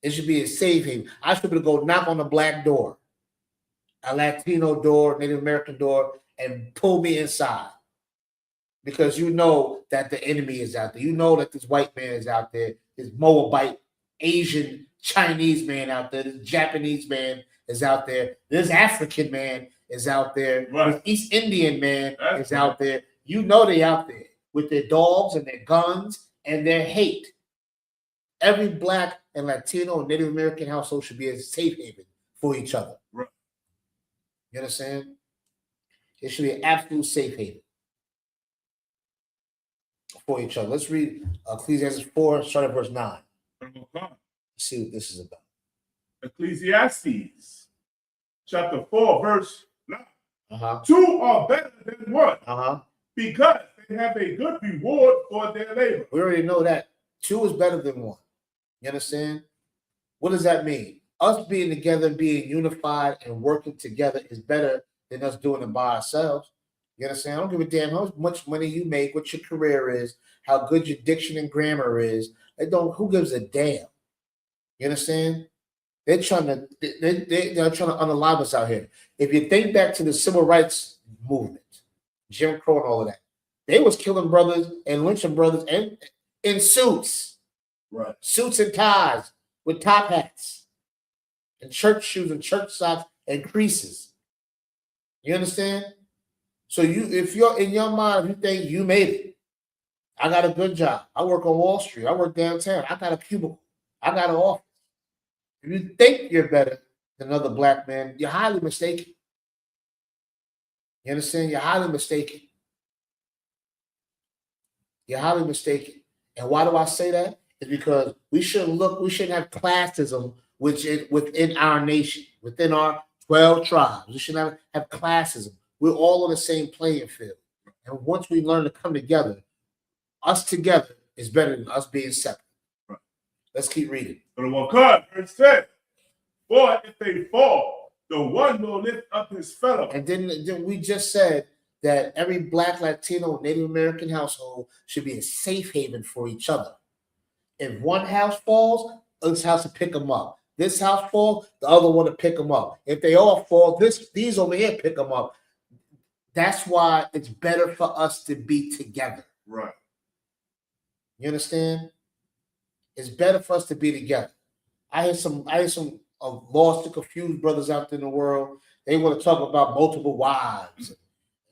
It should be a safe haven. I should be able to go knock on a Black door, a Latino door, Native American door, and pull me inside. Because you know that the enemy is out there. You know that this white man is out there, this Moabite, Asian, Chinese man out there, this Japanese man is out there, this African man is out there, Right. this East Indian man That's is out there. You know they out there with their dogs and their guns and their hate. Every Black and Latino and Native American household should be a safe haven for each other. Right. You understand? It should be an absolute safe haven for each other. Let's read Ecclesiastes 4, start at verse 9. Okay. Let's see what this is about. Ecclesiastes chapter 4, verse 9. Uh-huh. Two are better than one Uh-huh. because they have a good reward for their labor. We already know that. Two is better than one. You understand? What does that mean? Us being together, being unified, and working together is better than us doing it by ourselves. You understand? I don't give a damn how much money you make, what your career is, how good your diction and grammar is. Who gives a damn? You understand? They're trying to unalive us out here. If you think back to the civil rights movement, Jim Crow and all of that, they was killing brothers and lynching brothers and in suits. Right. Suits and ties with top hats and church shoes and church socks and creases. You understand? So if you're in your mind, you think you made it. I got a good job. I work on Wall Street. I work downtown. I got a cubicle. I got an office. If you think you're better than another Black man, you're highly mistaken. You understand? You're highly mistaken. You're highly mistaken. And why do I say that? It's because we shouldn't have classism within our nation, within our 12 tribes. We shouldn't have classism. We're all on the same playing field. And once we learn to come together, us together is better than us being separate. Right. Let's keep reading. Verse 10. For if they fall, the one will lift up his fellow. And then we just said that every Black, Latino, Native American household should be a safe haven for each other. If one house falls, this house will pick them up. This house falls, the other one will pick them up. If they all fall, these over here pick them up. That's why it's better for us to be together. Right. You understand? It's better for us to be together. I hear some lost and confused brothers out there in the world. They want to talk about multiple wives.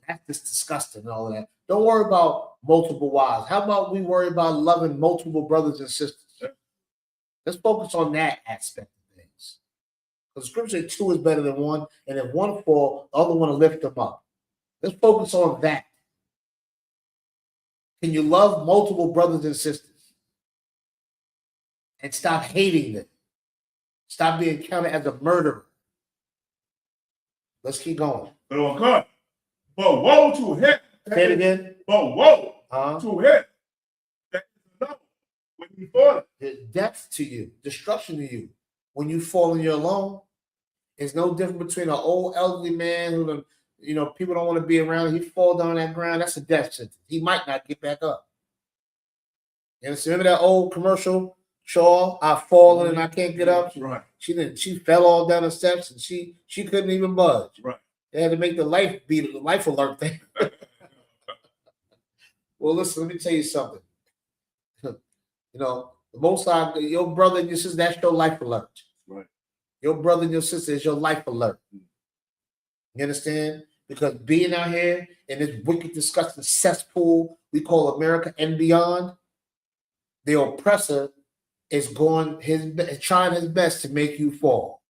That's just disgusting and all of that. Don't worry about multiple wives. How about we worry about loving multiple brothers and sisters? Let's focus on that aspect of things. Because scripture says two is better than one, and if one fall, the other one will lift them up. Let's focus on that. Can you love multiple brothers and sisters and stop hating them? Stop being counted as a murderer. Let's keep going. But woe to him. Say it again. But woe to him that is alone when he falleth. There's death to you, destruction to you. When you fall and you're alone, it's no different between an old elderly man who, people don't want to be around. He fall down that ground. That's a death sentence. He might not get back up. You understand? Remember that old commercial? Shaw, I've fallen and I can't get up. Right. She fell all down the steps and she couldn't even budge. Right. They had to make the life alert thing. Well, listen, let me tell you something. You know, the Most High, your brother and your sister, that's your life alert. Right. Your brother and your sister is your life alert. You understand? Because being out here in this wicked, disgusting cesspool we call America and beyond, the oppressor is trying his best to make you fall.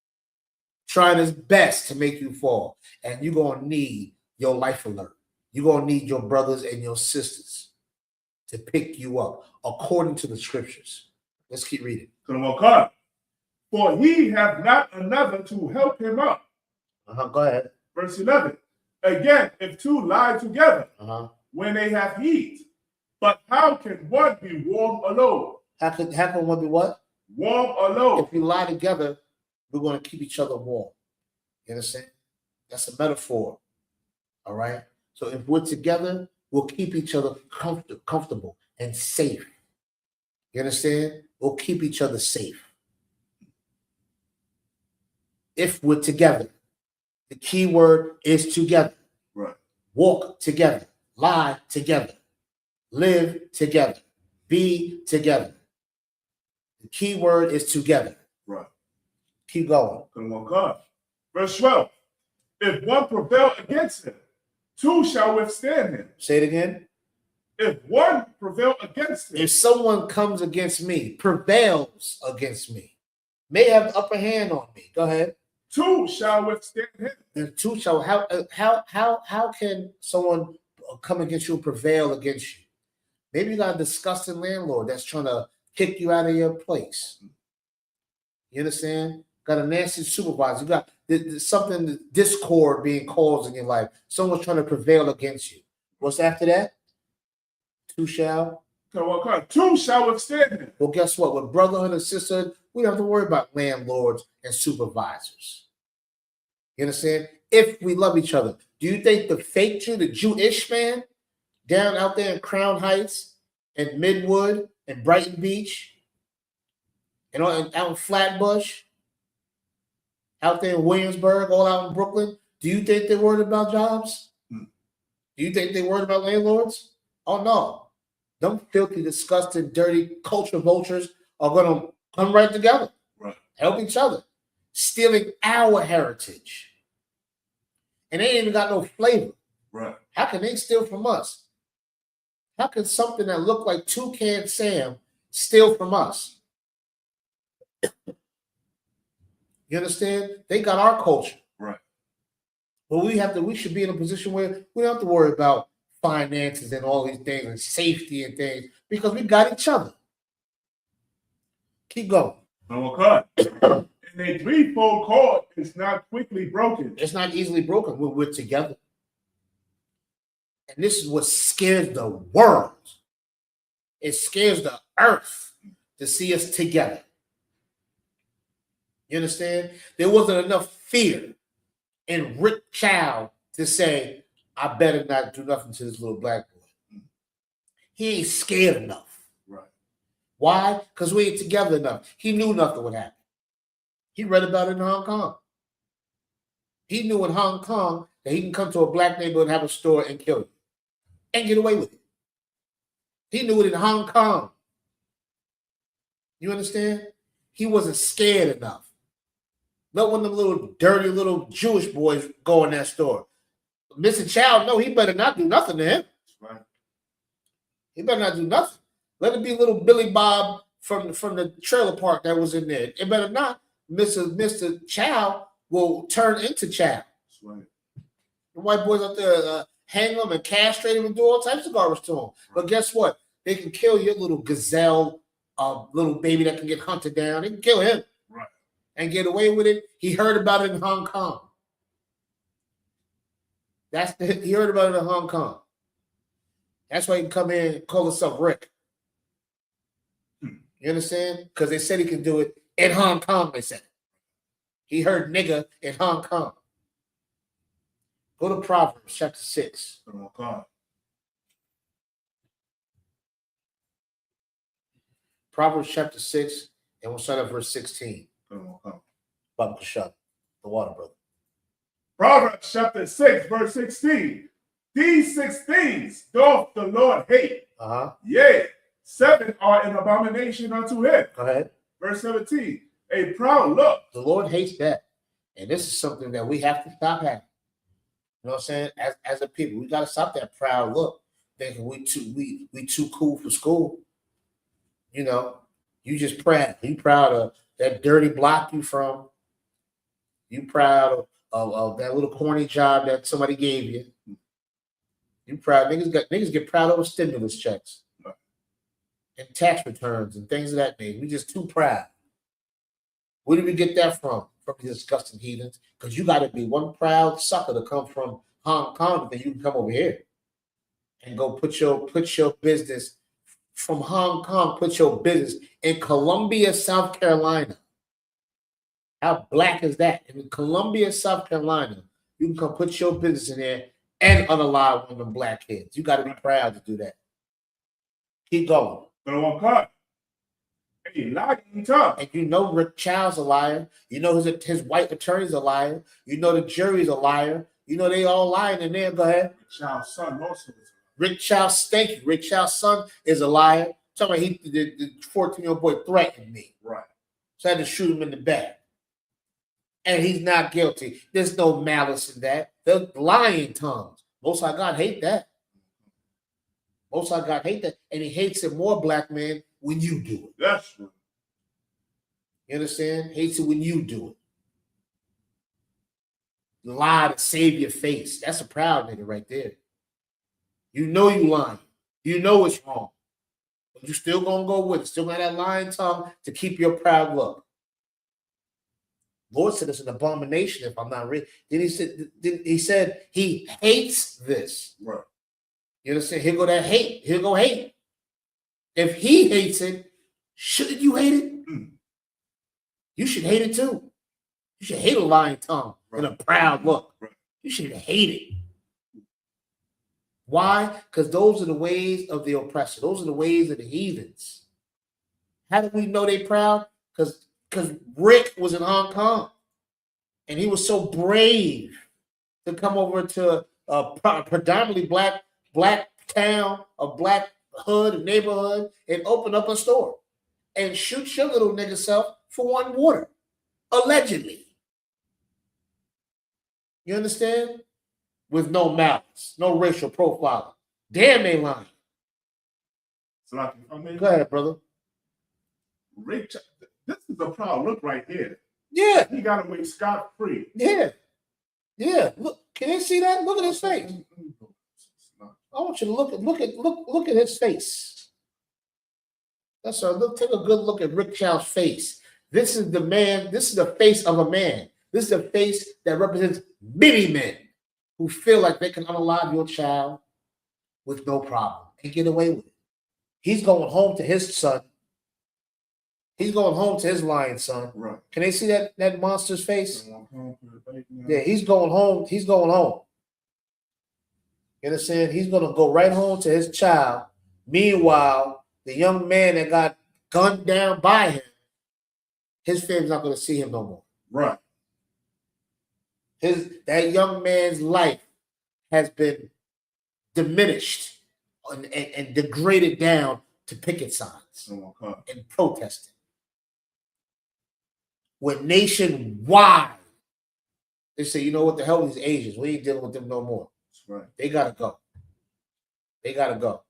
Trying his best to make you fall. And you're going to need your life alert. You're going to need your brothers and your sisters to pick you up according to the scriptures. Let's keep reading. For he hath not another to help him up. Go ahead. Verse 11. Again, if two lie together, when they have heat, but how can one be warm alone? How can one be what? Warm alone. If we lie together, we're going to keep each other warm. You understand? That's a metaphor. All right? So if we're together, we'll keep each other comfortable and safe. You understand? We'll keep each other safe. If we're together. The key word is together. Right. Walk together. Lie together. Live together. Be together. The key word is together. Right. Keep going. Verse 12. If one prevail against him, two shall withstand him. Say it again. If one prevail against him. If someone comes against me, prevails against me, may have the upper hand on me. Go ahead. Two shall withstand him. The two shall. How can someone come against you and prevail against you? Maybe you got a disgusting landlord that's trying to kick you out of your place. You understand? Got a nasty supervisor. You got something, discord being caused in your life. Someone's trying to prevail against you. What's after that? Two shall. Two shall withstand him. Well, guess what? With brotherhood and sisterhood, we don't have to worry about landlords and supervisors. You understand? If we love each other. Do you think the fake Jew, the Jewish man, down out there in Crown Heights and Midwood and Brighton Beach and out in Flatbush, out there in Williamsburg, all out in Brooklyn, do you think they're worried about jobs? Do you think they're worried about landlords? Oh, no. Them filthy, disgusting, dirty culture vultures are going to come right together, right. Help each other, stealing our heritage. And they ain't even got no flavor. Right. How can they steal from us? How can something that looked like Toucan Sam steal from us? You understand? They got our culture. Right. But we should be in a position where we don't have to worry about finances and all these things and safety and things because we got each other. Keep going. And a threefold cord is not quickly broken. It's not easily broken when we're together. And this is what scares the world. It scares the earth to see us together. You understand? There wasn't enough fear in Rick Chow to say, I better not do nothing to this little black boy. He ain't scared enough. Right. Why? Because we ain't together enough. He knew nothing would happen. He read about it in Hong Kong. He knew in Hong Kong that he can come to a black neighborhood and have a store and kill you and get away with it. He knew it in Hong Kong. You understand? He wasn't scared enough. Not one of them little dirty little Jewish boys go in that store. Mr. Chow, no, he better not do nothing to him. Right. He better not do nothing. Let it be little Billy Bob from the trailer park that was in there. It better not. Mr. Chow will turn into Chow. Right. The white boys out there hang them and castrate them and do all types of garbage to them. Right. But guess what? They can kill your little gazelle, little baby that can get hunted down. They can kill him. Right. And get away with it. He heard about it in Hong Kong. He heard about it in Hong Kong. That's why he can come in and call himself Rick. You understand? Because they said he can do it in Hong Kong, they said. He heard nigga in Hong Kong. Go to Proverbs chapter 6. Oh, God. Proverbs chapter 6, and we'll start at verse 16. Oh, God. Bubba Shut, the water brother. Proverbs chapter 6, verse 16. These 6 things doth the Lord hate. Uh-huh. Yea, 7 are an abomination unto him. Go ahead. Verse 17, a proud look. The Lord hates that. And this is something that we have to stop having. You know what I'm saying? As a people, we got to stop that proud look, thinking we too cool for school. You know, you just proud. You proud of that dirty block you from. You proud of that little corny job that somebody gave you. You proud. Niggas get proud over stimulus checks and tax returns and things of that nature. We just too proud. Where did we get that from? From these disgusting heathens? Because you got to be one proud sucker to come from Hong Kong, then you can come over here and go put your business from Hong Kong. Put your business in Columbia, South Carolina. How black is that? In Columbia, South Carolina, you can come put your business in there and unalive one of them black kids. You got to be proud to do that. Keep going. But on cut. Hey, lying tongue. And you know Rick Child's a liar. You know his white attorney's a liar. You know the jury's a liar. You know they all lying in there. Go ahead. Child's son also is. Rick Child's, thank you. Rick Child's son is a liar. Talking about the 14-year-old boy threatened me. Right. So I had to shoot him in the back. And he's not guilty. There's no malice in that. The lying tongues. Most High God hate that. Most High God hate that. And he hates it more, black man, when you do it. That's true. You understand? Hates it when you do it. Lie to save your face. That's a proud nigga right there. You know you lying. You know it's wrong. But you still gonna go with it. Still got that lying tongue to keep your proud look. Lord said it's an abomination if I'm not real. Then he said he hates this. Right. You understand? Here go that hate. Here go hate. If he hates it, shouldn't you hate it? You should hate it too. You should hate a lying tongue and a proud look. Right. You should hate it. Why? Because those are the ways of the oppressor. Those are the ways of the heathens. How do we know they proud? Because Rick was in Hong Kong, and he was so brave to come over to a predominantly black town, a black hood, a neighborhood, and open up a store and shoot your little nigga self for one water, allegedly. You understand? With no malice, no racial profiling. Damn, they lying. So I mean, Go ahead, brother. Rick, this is a proud look right here. Yeah, He got away scot free. yeah, yeah. Look, can you see that? Look at his face. I want you to look at his face. That's right. Take a good look at Rick Child's face. This is the man. This is the face of a man. This is the face that represents many men who feel like they can unalive your child with no problem and get away with it. He's going home to his son. He's going home to his lion son. Right. Can they see that monster's face? Yeah, he's going home. He's going home. You understand? He's going to go right home to his child. Meanwhile, the young man that got gunned down by him, his family's not going to see him no more. Right. That young man's life has been diminished and degraded down to picket signs and protesting. When nationwide, they say, you know what the hell, these Asians, we ain't dealing with them no more. That's right. They gotta go. They gotta go.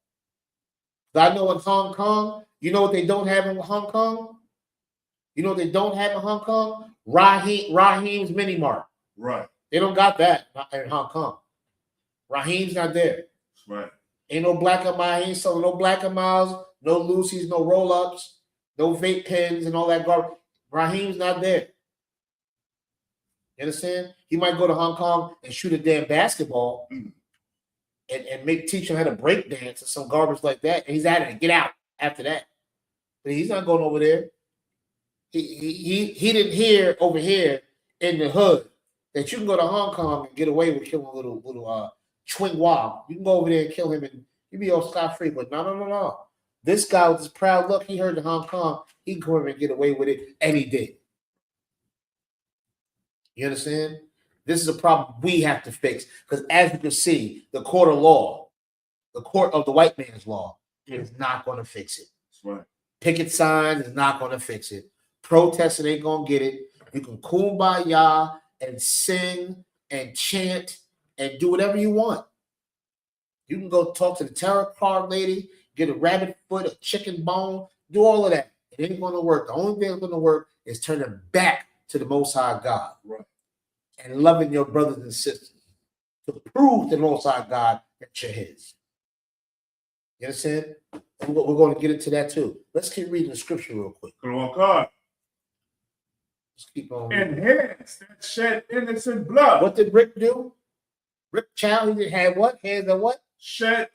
I know in Hong Kong, you know what they don't have in Hong Kong? You know what they don't have in Hong Kong? Raheem's Mini Mart. Right. They don't got that in Hong Kong. Raheem's not there. Right. Ain't no Black and Miles. Ain't selling no Black and Miles, no Lucy's, no roll-ups, no vape pens and all that garbage. Raheem's not there. You understand? He might go to Hong Kong and shoot a damn basketball and teach him how to break dance or some garbage like that. And he's out of it. Get out after that. But he's not going over there. He didn't hear over here in the hood that you can go to Hong Kong and get away with killing a little Chwing Wah. You can go over there and kill him and you be all scot-free. But no. This guy with this proud look, he heard in Hong Kong, he can come over and get away with it, and he did. You understand? This is a problem we have to fix. Because as you can see, the court of law, the court of the white man's law, is not going to fix it. That's right. Picket signs is not going to fix it. Protesting ain't going to get it. You can kumbaya and sing and chant and do whatever you want. You can go talk to the tarot card lady, get a rabbit foot, a chicken bone, do all of that. It ain't going to work. The only thing that's going to work is turning back to the Most High God, right, and loving your brothers and sisters to prove to the Most High God that you're His. You understand? And we're going to get into that too. Let's keep reading the scripture real quick. Come on, God. Let's keep on. And hands that shed innocent blood. What did Rick do? Rick Child, he had what? Hands that what? Shed,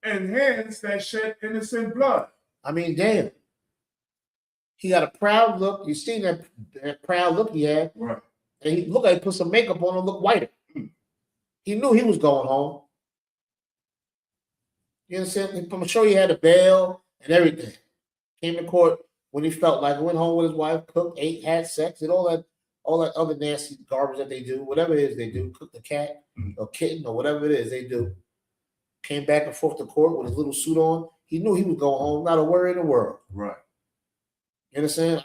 and hands that shed innocent blood. I mean, damn. He got a proud look. You seen that proud look he had. Right. And he looked like he put some makeup on and looked whiter. He knew he was going home. You understand? I'm sure he had a bail and everything. Came to court when he felt like it, went home with his wife, cooked, ate, had sex, and all that other nasty garbage that they do, whatever it is they do, cook the cat or kitten or whatever it is they do. Came back and forth to court with his little suit on. He knew he was going home, not a worry in the world. Right. You understand?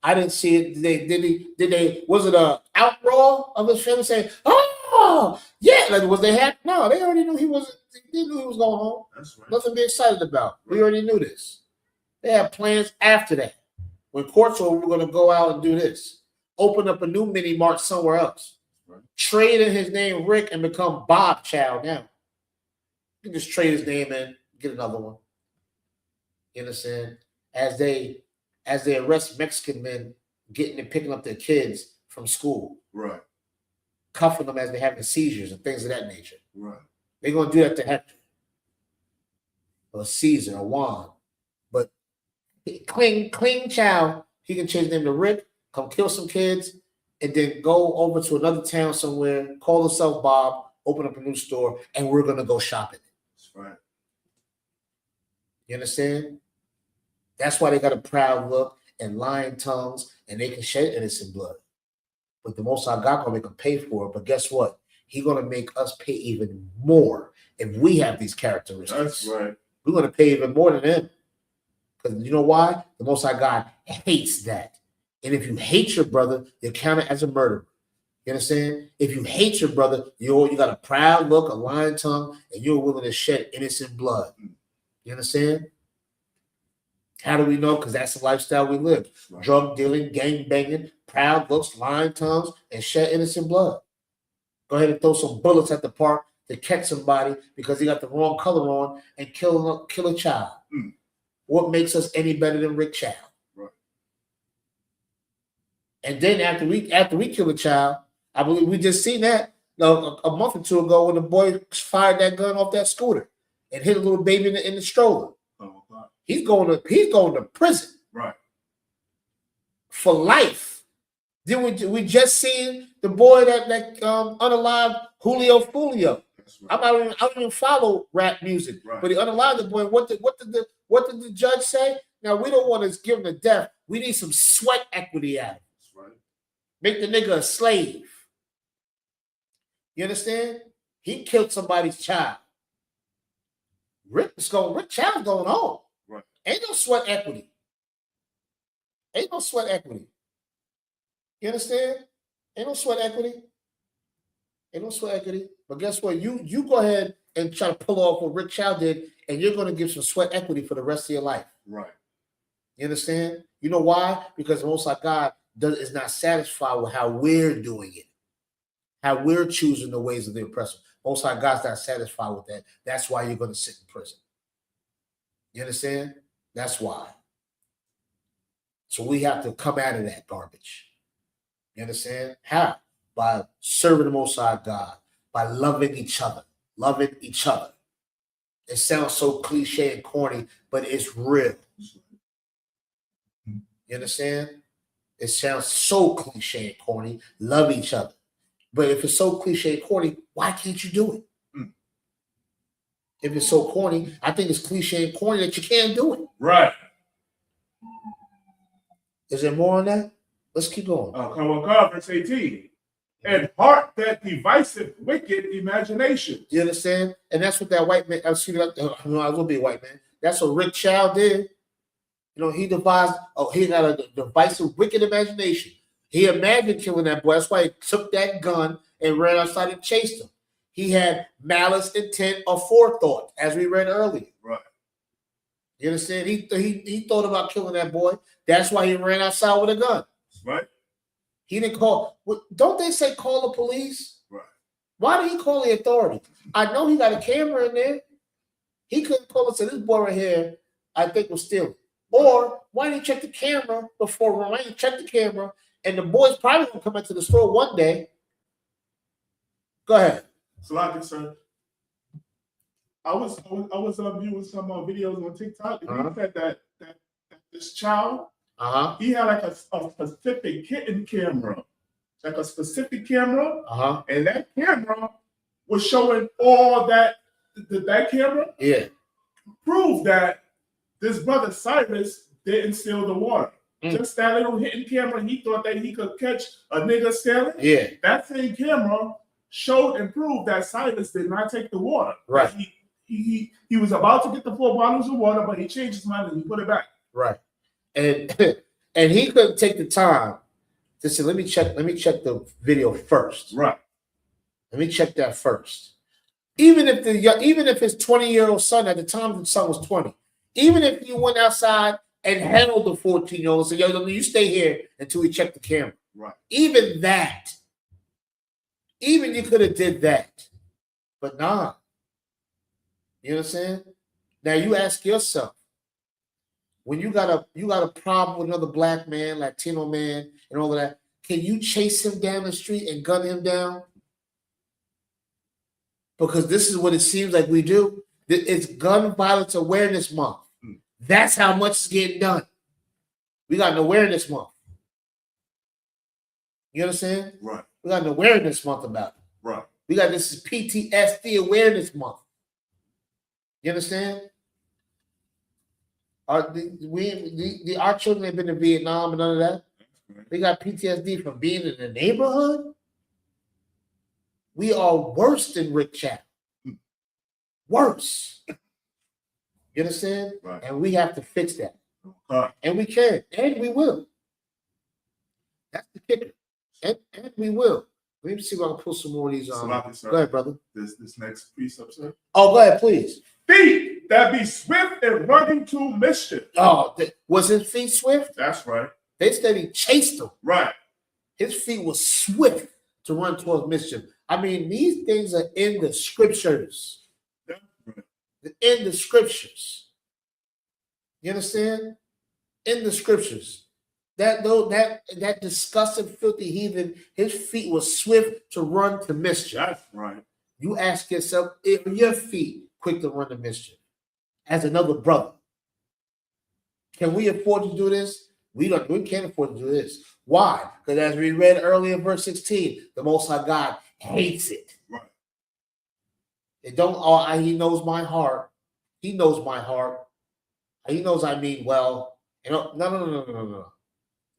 I didn't see it. Did they was it a outroar of his family saying, "Oh, yeah," like was they happy? No, they already knew he was. They knew he was going home. That's right. Nothing to be excited about. We already knew this. They had plans after that. When court's over, we're going to go out and do this. Open up a new mini mart somewhere else. Right. Trade in his name Rick and become Bob Child now. You can just trade his name in, get another one. You understand? As they arrest Mexican men getting and picking up their kids from school. Right. Cuffing them as they're having seizures and things of that nature. Right. They're going to do that to Hector. Or Caesar or Juan. But clean child, he can change his name to Rick, come kill some kids, and then go over to another town somewhere, call himself Bob, open up a new store, and we're going to go shopping. That's right. You understand? That's why they got a proud look and lying tongues, and they can shed innocent blood. But the Most High God gonna make them pay for it. But guess what? He's gonna make us pay even more if we have these characteristics. That's right. We're gonna pay even more than them. Because you know why? The Most High God hates that. And if you hate your brother, you're counted as a murderer. You understand? If you hate your brother, you got a proud look, a lying tongue, and you're willing to shed innocent blood. You understand? How do we know? Because that's the lifestyle we live. Right. Drug dealing, gang banging, proud looks, lying tongues, and shed innocent blood. Go ahead and throw some bullets at the park to catch somebody because he got the wrong color on and kill a child. What makes us any better than Rick Child? Right. And then after we kill a child, I believe we just seen that a month or two ago when the boy fired that gun off that scooter and hit a little baby in the stroller. He's going to prison, right, for life. Then we just seen the boy that unalived Julio Fulio. Right. I don't even follow rap music, right, but he unalived the boy. What did the judge say? Now we don't want to give him the death. We need some sweat equity out of him. Right. Make the nigga a slave. You understand? He killed somebody's child. Rick Child's going home. Right. Ain't no sweat equity. Ain't no sweat equity. You understand? Ain't no sweat equity. Ain't no sweat equity. But guess what? You go ahead and try to pull off what Rick Child did, and you're going to give some sweat equity for the rest of your life. Right. You understand? You know why? Because the Most High God is not satisfied with how we're doing it, how we're choosing the ways of the oppressor. Most High God's not satisfied with that. That's why you're going to sit in prison. You understand? That's why. So we have to come out of that garbage. You understand? How? By serving the Most High God, by loving each other. Loving each other. It sounds so cliche and corny, but it's real. You understand? It sounds so cliche and corny. Love each other. But if it's so cliche and corny, why can't you do it? If it's so corny, I think it's cliche and corny that you can't do it. Right. Is there more on that? Let's keep going. Come on, God, verse 18. And heart that divisive, wicked imagination. You understand? And that's what that white man, I was going to be a white man. That's what Rick Chow did. You know, he devised. Oh, he got a device of wicked imagination. He imagined killing that boy. That's why he took that gun and ran outside and chased him. He had malice, intent, or forethought, as we read earlier. Right. You understand? He thought about killing that boy. That's why he ran outside with a gun. Right. He didn't call. Don't they say call the police? Right. Why did he call the authority? I know he got a camera in there. He couldn't call and say, this boy right here, I think was stealing. Or why didn't he check the camera before? Why didn't he check the camera? And the boy's probably gonna come into the store one day. Go ahead. So like this, sir. I was viewing some videos on TikTok, and he said that this child, he had like a specific kitten camera, like a specific camera, and that camera was showing all that camera proved that this brother Cyrus didn't steal the water. Just that little hidden camera, he thought that he could catch a nigga stealing. Yeah. That same camera showed and proved that Cyrus did not take the water. Right. He was about to get the 4 bottles of water, but he changed his mind and he put it back. Right. And he couldn't take the time to say, let me check the video first. Right. Let me check that first. Even if his 20-year-old son, at the time the son was 20, even if he went outside and handled the 14-year-old and said, yo, you stay here until we check the camera. Right. Even you could have did that. But nah. You know what I'm saying? Now you ask yourself, when you got a problem with another black man, Latino man, and all of that, can you chase him down the street and gun him down? Because this is what it seems like we do. It's Gun Violence Awareness Month. That's how much is getting done. We got an awareness month. You understand? Right. We got an awareness month about it. Right. We got this is PTSD Awareness Month. You understand? Our children have been to Vietnam and none of that. They got PTSD from being in the neighborhood. We are worse than Rick Chow. Worse. You understand? Right. And we have to fix that. And we can. And we will. That's the kicker. And we will. Let me see if I can pull some more of these on. Go ahead, brother. This next precept, sir. Oh, go ahead, please. Feet that be swift and running to mischief. Oh, was his feet swift? That's right. They said he chased him. Right. His feet were swift to run towards mischief. I mean, these things are in the scriptures. In the scriptures. You understand? In the scriptures. That disgusting, filthy heathen, his feet were swift to run to mischief. That's right. You ask yourself, if your feet quick to run to mischief as another brother, can we afford to do this? We can't afford to do this. Why? Because as we read earlier in verse 16, the Most High God hates it. Right. It don't. He knows my heart. He knows my heart. He knows I mean well. You know, no.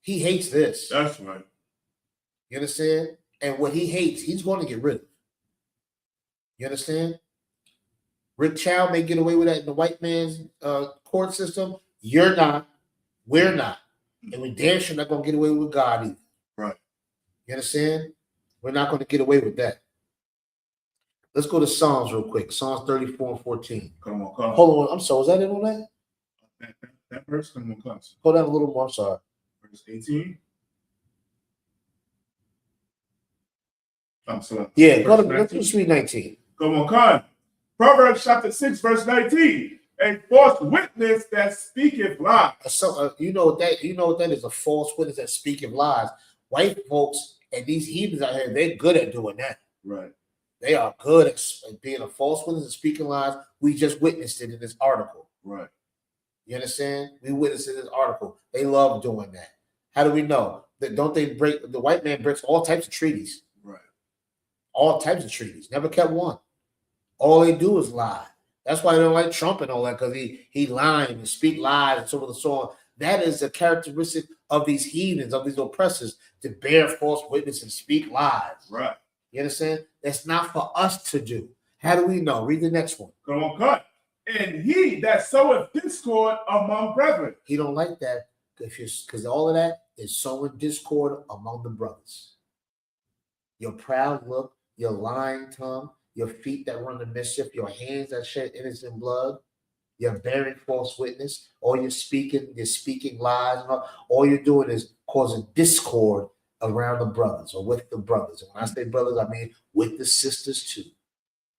He hates this. That's right. You understand? And what he hates, he's going to get rid of. You understand? Rick Chow may get away with that in the white man's court system. You're not. We're not. And we damn sure not going to get away with God either. Right. You understand? We're not going to get away with that. Let's go to Psalms real quick. Psalms 34 and 14. Come on. Hold on. I'm sorry. Was that it on that? That verse, come on. Hold down a little more. I'm sorry. Verse 18. I'm sorry. Yeah, let's read 19. Come on. Proverbs chapter 6, verse 19. A false witness that speaketh lies. You know what that is, a false witness that speaketh lies. White folks and these heathens out here, they're good at doing that. Right. They are good at being a false witness and speaking lies. We just witnessed it in this article. Right. You understand? We witnessed it in this article. They love doing that. How do we know? Don't they break? The white man breaks all types of treaties. Right. All types of treaties. Never kept one. All they do is lie. That's why they don't like Trump and all that, because he lying and speak lies and so on and so on. That is a characteristic of these heathens, of these oppressors, to bear false witness and speak lies. Right. You understand? That's not for us to do. How do we know? Read the next one. Come on. and he that soweth discord among brethren. He don't like that because all of that is sowing discord among the brothers. Your proud look, your lying tongue, your feet that run the mischief, your hands that shed innocent blood, you're bearing false witness, or you're speaking lies, and all you're doing is causing discord around the brothers or with the brothers. And when I say brothers, I mean with the sisters too.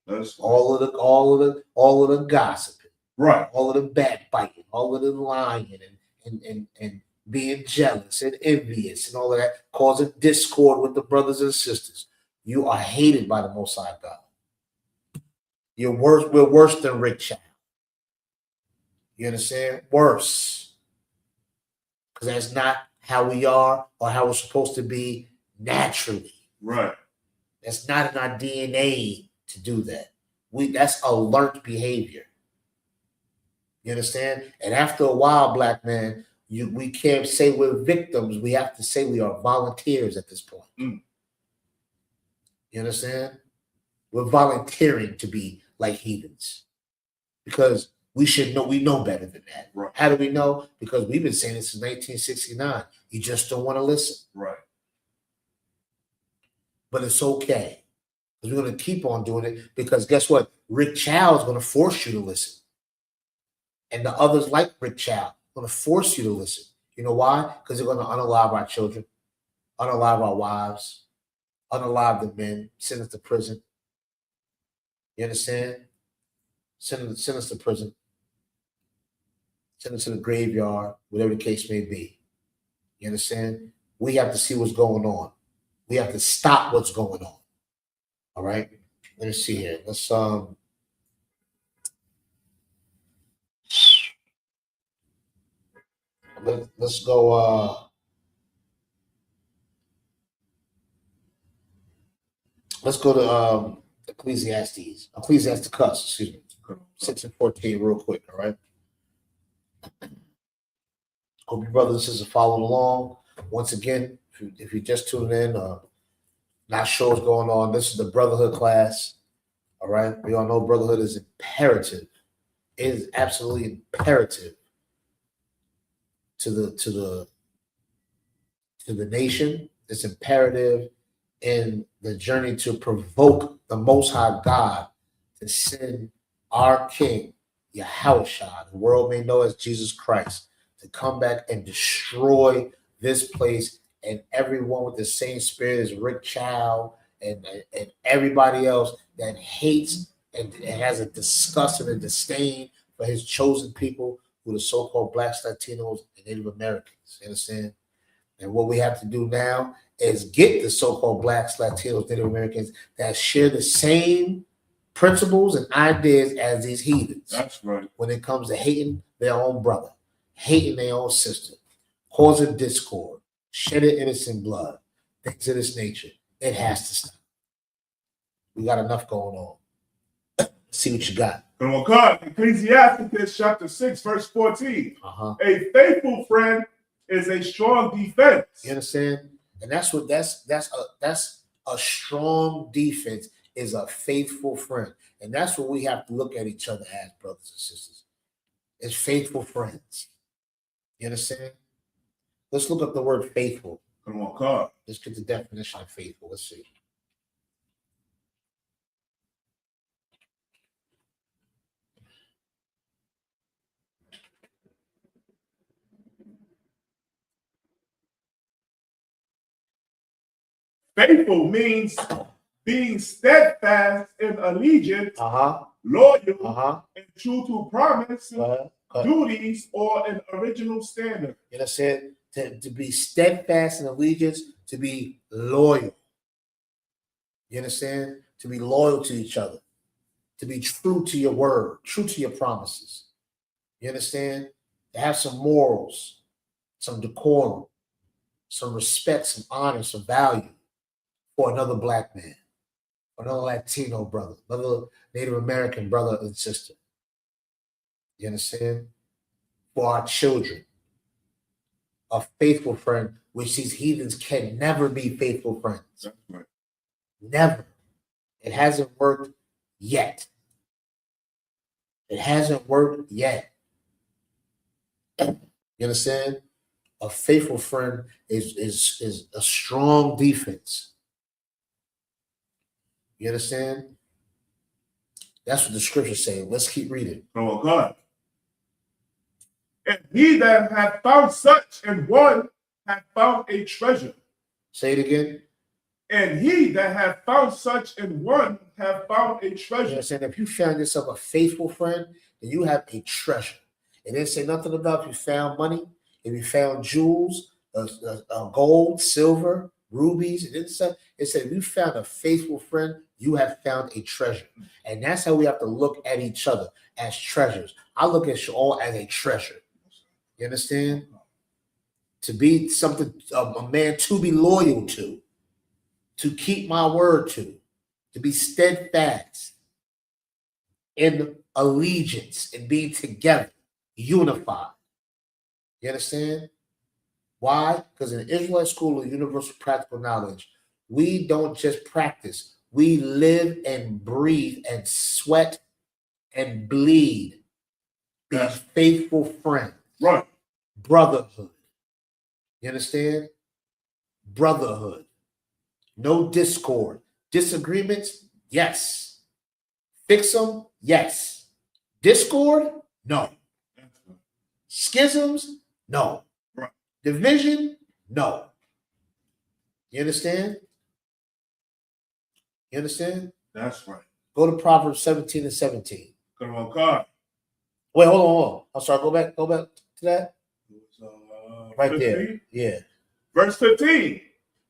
That's all of the gossiping, right, all of the backbiting, all of the lying and being jealous and envious and all of that, causing discord with the brothers and sisters. You are hated by the Most High God. We're worse than Rick Child. You understand? Worse. Because that's not how we are or how we're supposed to be naturally. right. That's not in our DNA to do that. That's a learned behavior. You understand? And after a while, black man, we can't say we're victims. We have to say we are volunteers at this point. Mm. You understand? We're volunteering to be like heathens because we know better than that. Right. How do we know? Because we've been saying this since 1969. You just don't want to listen. Right. But it's okay. We're going to keep on doing it because guess what? Rick Chow is going to force you to listen. And the others like Rick Chow are going to force you to listen. You know why? Because they're going to unalive our children, unalive our wives, unalive the men, send us to prison. You understand? Send us to prison. Send us to the graveyard, whatever the case may be. You understand? We have to see what's going on. We have to stop what's going on. All right? Let me see here. Let's go let's go to Ecclesiasticus, excuse me. 6 and 14 real quick, all right? Hope your brothers and sisters following along. Once again, if you just tuned in, not sure what's going on, this is the Brotherhood class, all right? We all know Brotherhood is imperative. It is absolutely imperative to the nation. It's imperative in the journey to provoke the Most High God to send our King, Yahushua, the world may know as Jesus Christ, to come back and destroy this place and everyone with the same spirit as Rick Chow and everybody else that hates and has a disgust and a disdain for his chosen people, who are the so-called Blacks, Latinos, and Native Americans. You understand? And what we have to do now is get the so-called Blacks, Latinos, Native Americans that share the same principles and ideas as these heathens. That's right. When it comes to hating their own brother, hating their own sister, causing discord, shedding innocent blood, things of this nature, it has to stop. We got enough going on. See what you got. Come on, God. Ecclesiasticus chapter 6, verse 14. A faithful friend is a strong defense. You understand? And that's a strong defense is a faithful friend. And that's what we have to look at each other as, brothers and sisters. It's faithful friends. You understand? Let's look up the word faithful. Come on, God. Let's get the definition of faithful. Let's see. Faithful means being steadfast in allegiance, loyal, and true to promise, duties, or an original standard. You understand? To be steadfast in allegiance, to be loyal. You understand? To be loyal to each other, to be true to your word, true to your promises. You understand? To have some morals, some decorum, some respect, some honor, some value for another black man, another Latino brother, another Native American brother and sister. You understand? For our children. A faithful friend, which these heathens can never be faithful friends. That's right. Never. It hasn't worked yet. It hasn't worked yet. You understand? A faithful friend is a strong defense. You understand? That's what the scriptures say. Let's keep reading. Oh God. And he that hath found such in one hath found a treasure. Say it again. And he that hath found such in one hath found a You treasure. understand? If you found yourself a faithful friend, then you have a treasure. It didn't say nothing about if you found money, if you found jewels, gold, silver, rubies. It didn't say. It said if you found a faithful friend, you have found a treasure. And that's how we have to look at each other, as treasures. I look at you all as a treasure. You understand? To be something, a man to be loyal to keep my word to be steadfast in allegiance and being together, unified. You understand? Why? Because in the Israelite School of Universal Practical Knowledge, we don't just practice, we live and breathe and sweat and bleed being Yes. faithful friends. Right. Brotherhood. You understand? Brotherhood. No discord. Disagreements? Yes. Fix them? Yes. Discord? No. Schisms? No. Right. Division? No. You understand? You understand? That's right. Go to Proverbs 17 and 17. Come on, God. Wait, hold on. I'm sorry. Go back to that. Right 15? there. Yeah. Verse 15.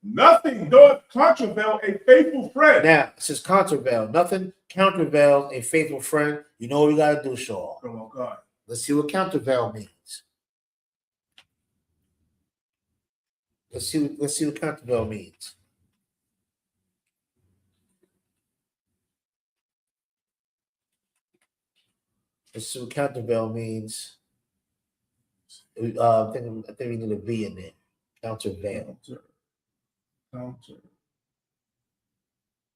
Nothing doth contravail a faithful friend. Now, it says countervail. Nothing countervails a faithful friend. You know what we got to do, Shaw. Come on, God. Let's see what countervail means. Let's see what countervail means. Let's see what countervail means. I think we need a V in there. Countervail. Counter.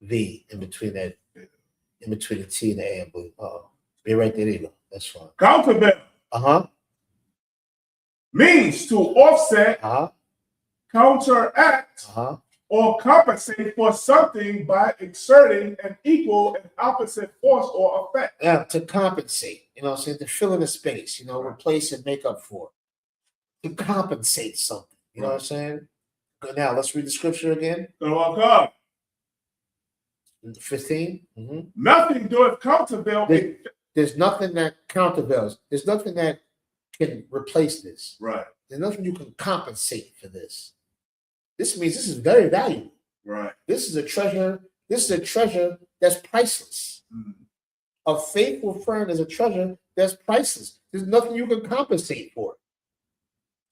V in between that, in between the T and the A, but be right there. There you go. That's fine. Countervail means to offset, counteract, or compensate for something by exerting an equal and opposite force or effect. Yeah, to compensate, so to fill in the space, replace and make up for it. To compensate something, you know what I'm saying? Good. Now let's read the scripture again. Come on, God. 15. Nothing doeth countervail. There's nothing that countervails. There's nothing that can replace this. Right. There's nothing you can compensate for this. This means this is very valuable. Right. This is a treasure. This is a treasure that's priceless. A faithful friend is a treasure that's priceless. There's nothing you can compensate for.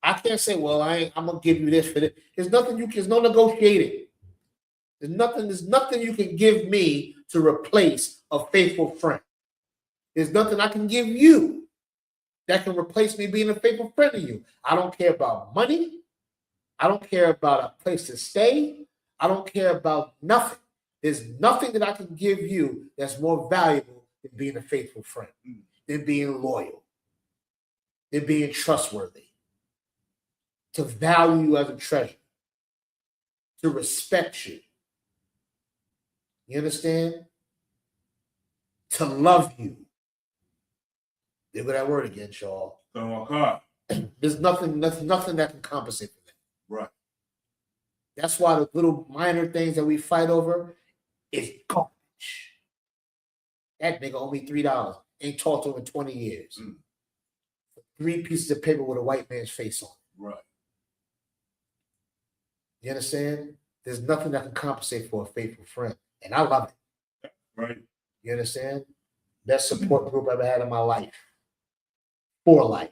I can't say, well, I'm gonna give you this for this. There's no negotiating. There's nothing you can give me to replace a faithful friend. There's nothing I can give you that can replace me being a faithful friend to you. I don't care about money. I don't care about a place to stay. I don't care about nothing. There's nothing that I can give you that's more valuable than being a faithful friend, than being loyal, than being trustworthy, to value you as a treasure, to respect you. You understand? To love you. There go that word again, y'all. Come on, God. There's nothing that can compensate for that. Right. That's why the little minor things that we fight over is garbage. That nigga owe me $3. Ain't talked to him in 20 years. 3 pieces of paper with a white man's face on it. Right. You understand? There's nothing that can compensate for a faithful friend. And I love it. Right. You understand? Best support group I've ever had in my life. For life.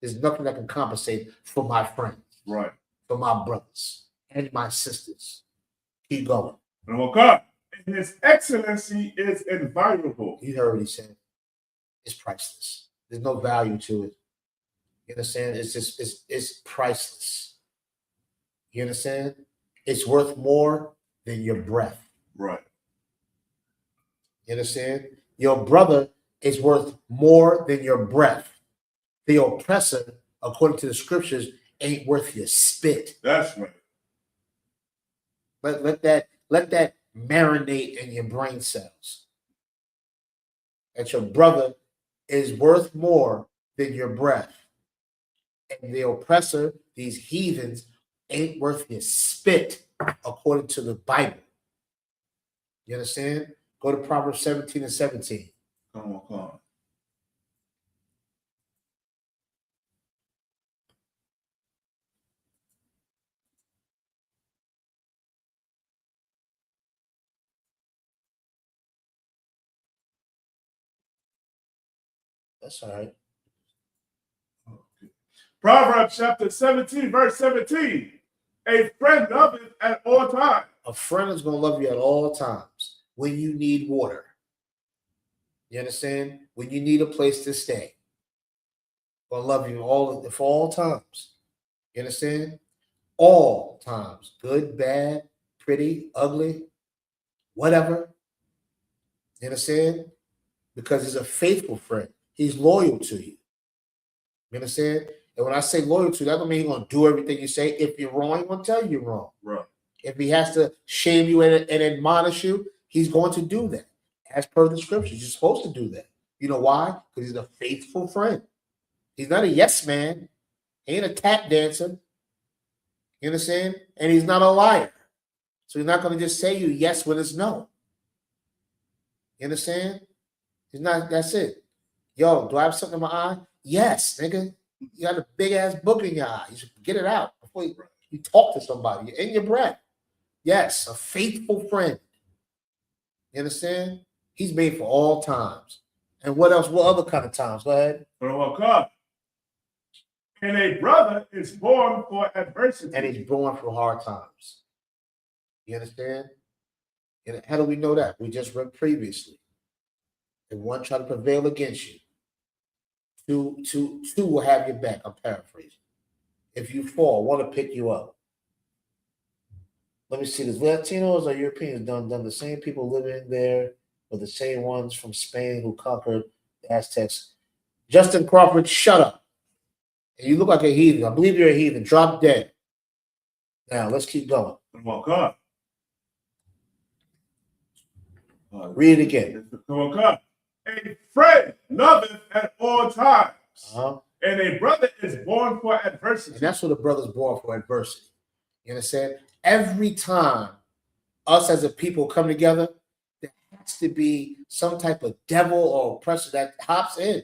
There's nothing that can compensate for my friends. Right. For my brothers and my sisters. Keep going. Come on, God. And his excellency is invaluable. You heard what he said. It's priceless. There's no value to it. You understand? It's priceless. You understand? It's worth more than your breath. Right. You understand? Your brother is worth more than your breath. The oppressor, according to the scriptures, ain't worth your spit. That's right. Let that marinate in your brain cells. That your brother is worth more than your breath. And the oppressor, these heathens, ain't worth your spit, according to the Bible. You understand? Go to Proverbs 17 and 17. Come on. That's all right. Okay. Proverbs chapter 17, verse 17. A friend loveth at all times. A friend is going to love you at all times when you need water. You understand? When you need a place to stay. Going to love you for all times. You understand? All times. Good, bad, pretty, ugly, whatever. You understand? Because he's a faithful friend. He's loyal to you. You understand? And when I say loyal to you, that don't mean he's going to do everything you say. If you're wrong, he's going to tell you you're wrong. Right. If he has to shame you and admonish you, he's going to do that. As per the scriptures, you're supposed to do that. You know why? Because he's a faithful friend. He's not a yes man. He ain't a tap dancer. You understand? And he's not a liar. So he's not going to just say you yes when it's no. You understand? He's not, that's it. Yo, do I have something in my eye? Yes, nigga. You got a big ass book in your eye. You should get it out before you talk to somebody. You're in your breath. Yes, a faithful friend. You understand? He's made for all times. And what else? What other kind of times? Go ahead. And a brother is born for adversity. And he's born for hard times. You understand? And how do we know that? We just read previously. If one try to prevail against you, two will have your back. I'm paraphrasing. If you fall, one to pick you up. Let me see this. Latinos or Europeans done the same people living there were the same ones from Spain who conquered the Aztecs. Justin Crawford, shut up. And you look like a heathen. I believe you're a heathen. Drop dead. Now let's keep going. Read it again. A friend loveth at all times. Uh-huh. And a brother is born for adversity. And that's what a brother's born for, adversity. You understand? Every time us as a people come together, there has to be some type of devil or oppressor that hops in.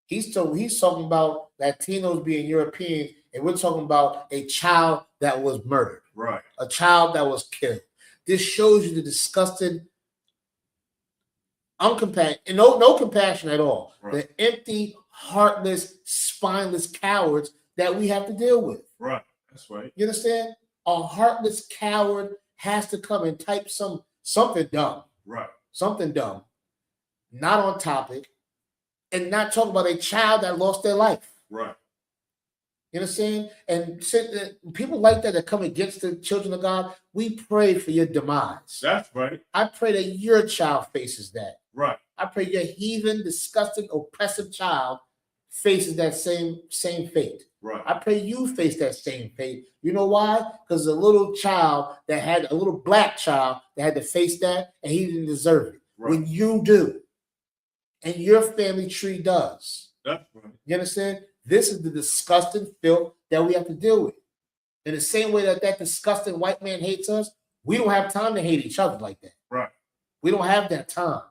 He's talking about Latinos being Europeans, and we're talking about a child that was murdered. Right. A child that was killed. This shows you the disgusting, uncompassionate, and no compassion at all. Right. The empty, heartless, spineless cowards that we have to deal with. Right. That's right. You understand? A heartless coward has to come and type something dumb. Right. Something dumb. Not on topic. And not talk about a child that lost their life. Right. You understand? And people like that come against the children of God, we pray for your demise. That's right. I pray that your child faces that. Right. I pray your heathen, disgusting, oppressive child faces that same fate. Right. I pray you face that same fate. You know why? Because a little black child that had to face that, and he didn't deserve it. Right. When you do, and your family tree does. That's right. You understand? This is the disgusting filth that we have to deal with. In the same way that disgusting white man hates us, we don't have time to hate each other like that. Right. We don't have that time.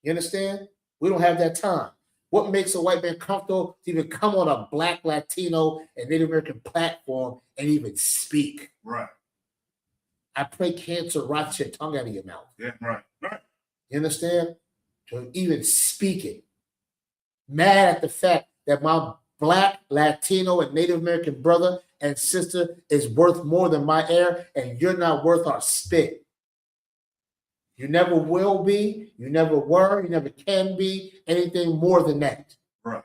You understand? We don't have that time. What makes a white man comfortable to even come on a black, Latino, and Native American platform and even speak? Right. I pray cancer rots your tongue out of your mouth. Yeah, right. Right. You understand? To even speak it. Mad at the fact that my black, Latino, and Native American brother and sister is worth more than my air, and you're not worth our spit. You never will be, you never were, you never can be anything more than that. Right.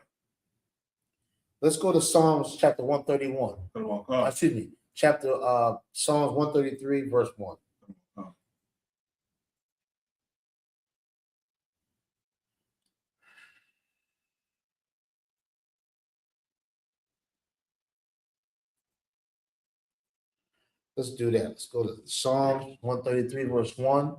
Let's go to Psalms chapter 131. Excuse me, Psalms 133, verse 1. Let's do that. Let's go to Psalms 133, verse 1.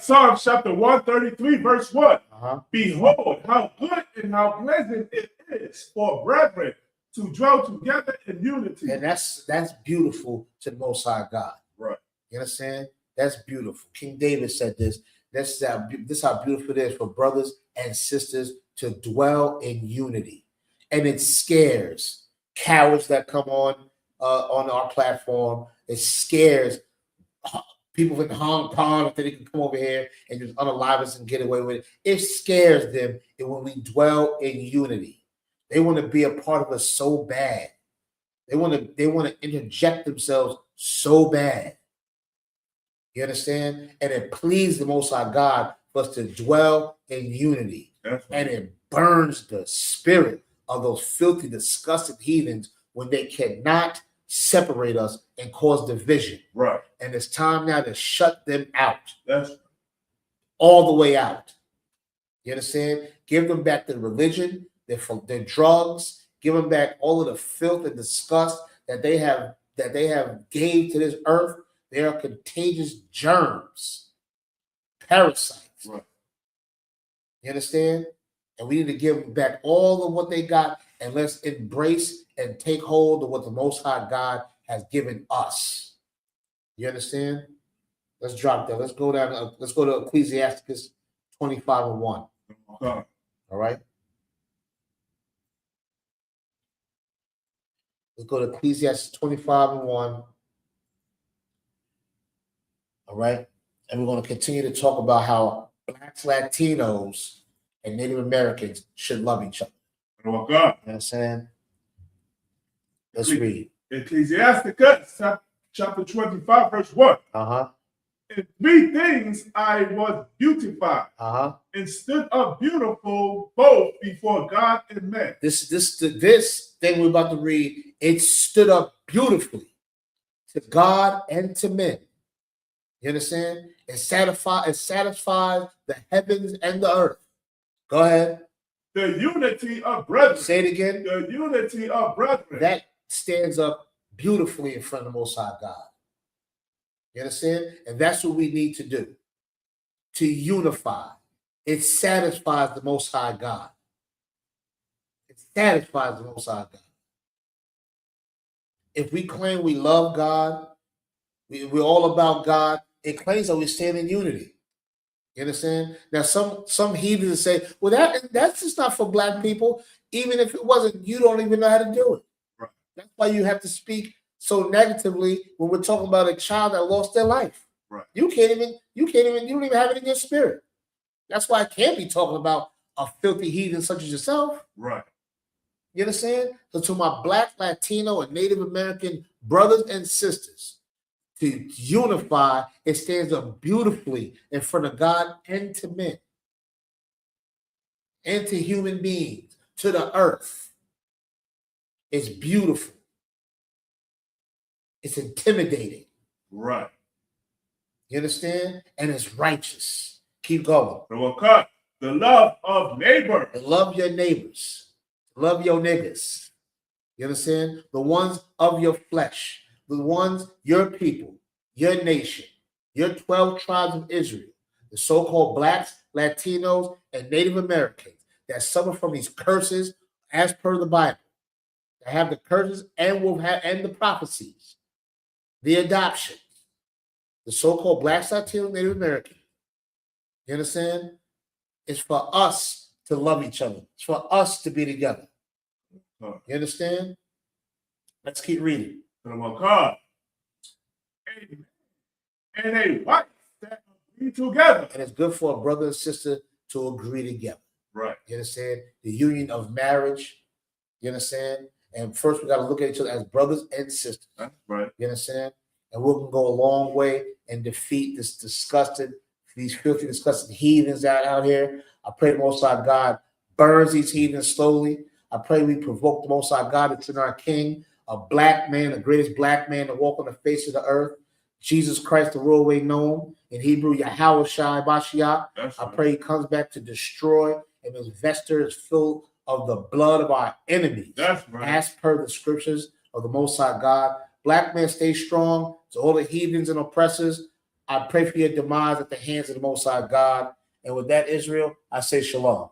Psalms chapter 133, verse 1. Uh-huh. Behold, how good and how pleasant it is for brethren to dwell together in unity. And that's beautiful to the Most High God. Right. You understand? That's beautiful. King David said this. This is how beautiful it is for brothers and sisters to dwell in unity. And it scares cowards that come on our platform. It scares people in Hong Kong if they can come over here and just unalive us and get away with it. It scares them when we dwell in unity. They want to be a part of us so bad. They want to interject themselves so bad. You understand? And it pleased the Most High God for us to dwell in unity. And it burns the spirit of those filthy, disgusting heathens when they cannot separate us and cause division. Right. And it's time now to shut them out. That's all the way out. You understand? Give them back their religion, their drugs. Give them back all of the filth and disgust that they have gave to this earth. They are contagious germs, parasites. right. You understand? And we need to give them back all of what they got, and let's embrace and take hold of what the Most High God has given us. You understand? Let's drop that. Let's go down. Let's go to Ecclesiasticus 25:1. Okay. All right. Let's go to Ecclesiastes 25:1. All right. And we're going to continue to talk about how Blacks, Latinos, and Native Americans should love each other. Okay. You know what I'm saying? Let's read. Ecclesiasticus chapter 25, verse 1. Uh-huh. In 3 things I was beautified Uh-huh. and stood up beautiful both before God and men. This thing we're about to read, it stood up beautifully to God and to men. You understand? It satisfies the heavens and the earth. Go ahead. The unity of brethren. Say it again. The unity of brethren. That stands up beautifully in front of the Most High God. You understand? And that's what we need to do. To unify. It satisfies the Most High God. It satisfies the Most High God. If we claim we love God, we're all about God, it claims that we stand in unity. You understand? Now, some heathens say, well, that's just not for Black people. Even if it wasn't, you don't even know how to do it. Right. That's why you have to speak so negatively when we're talking about a child that lost their life. Right. You don't even have it in your spirit. That's why I can't be talking about a filthy heathen such as yourself. Right. You understand? So to my Black, Latino, and Native American brothers and sisters, to unify, it stands up beautifully in front of God and to men, and to human beings, to the earth. It's beautiful. It's intimidating. Right. You understand? And it's righteous. Keep going. Okay. The love of neighbor. And love your neighbors. Love your niggas. You understand? The ones of your flesh. The ones, your people, your nation, your 12 tribes of Israel, the so-called Blacks, Latinos, and Native Americans that suffer from these curses as per the Bible. That have the curses and the prophecies, the adoption, the so-called Blacks, Latinos, Native Americans. You understand? It's for us to love each other. It's for us to be together. You understand? Let's keep reading. Okay. And a wife that agree together. And it's good for a brother and sister to agree together. Right. You understand? The union of marriage. You understand? And first we got to look at each other as brothers and sisters. That's right. You understand? And we can go a long way and defeat these filthy, disgusting heathens out here. I pray the Most High God burns these heathens slowly. I pray we provoke the Most High God to send our King, a Black man, the greatest Black man to walk on the face of the earth, Jesus Christ, the real way known, in Hebrew, Yahweh Shai Bashiach. I pray he comes back to destroy, and his vesture is full of the blood of our enemies. That's right. As per the scriptures of the Most High God. Black man, stay strong. To all the heathens and oppressors, I pray for your demise at the hands of the Most High God. And with that, Israel, I say shalom.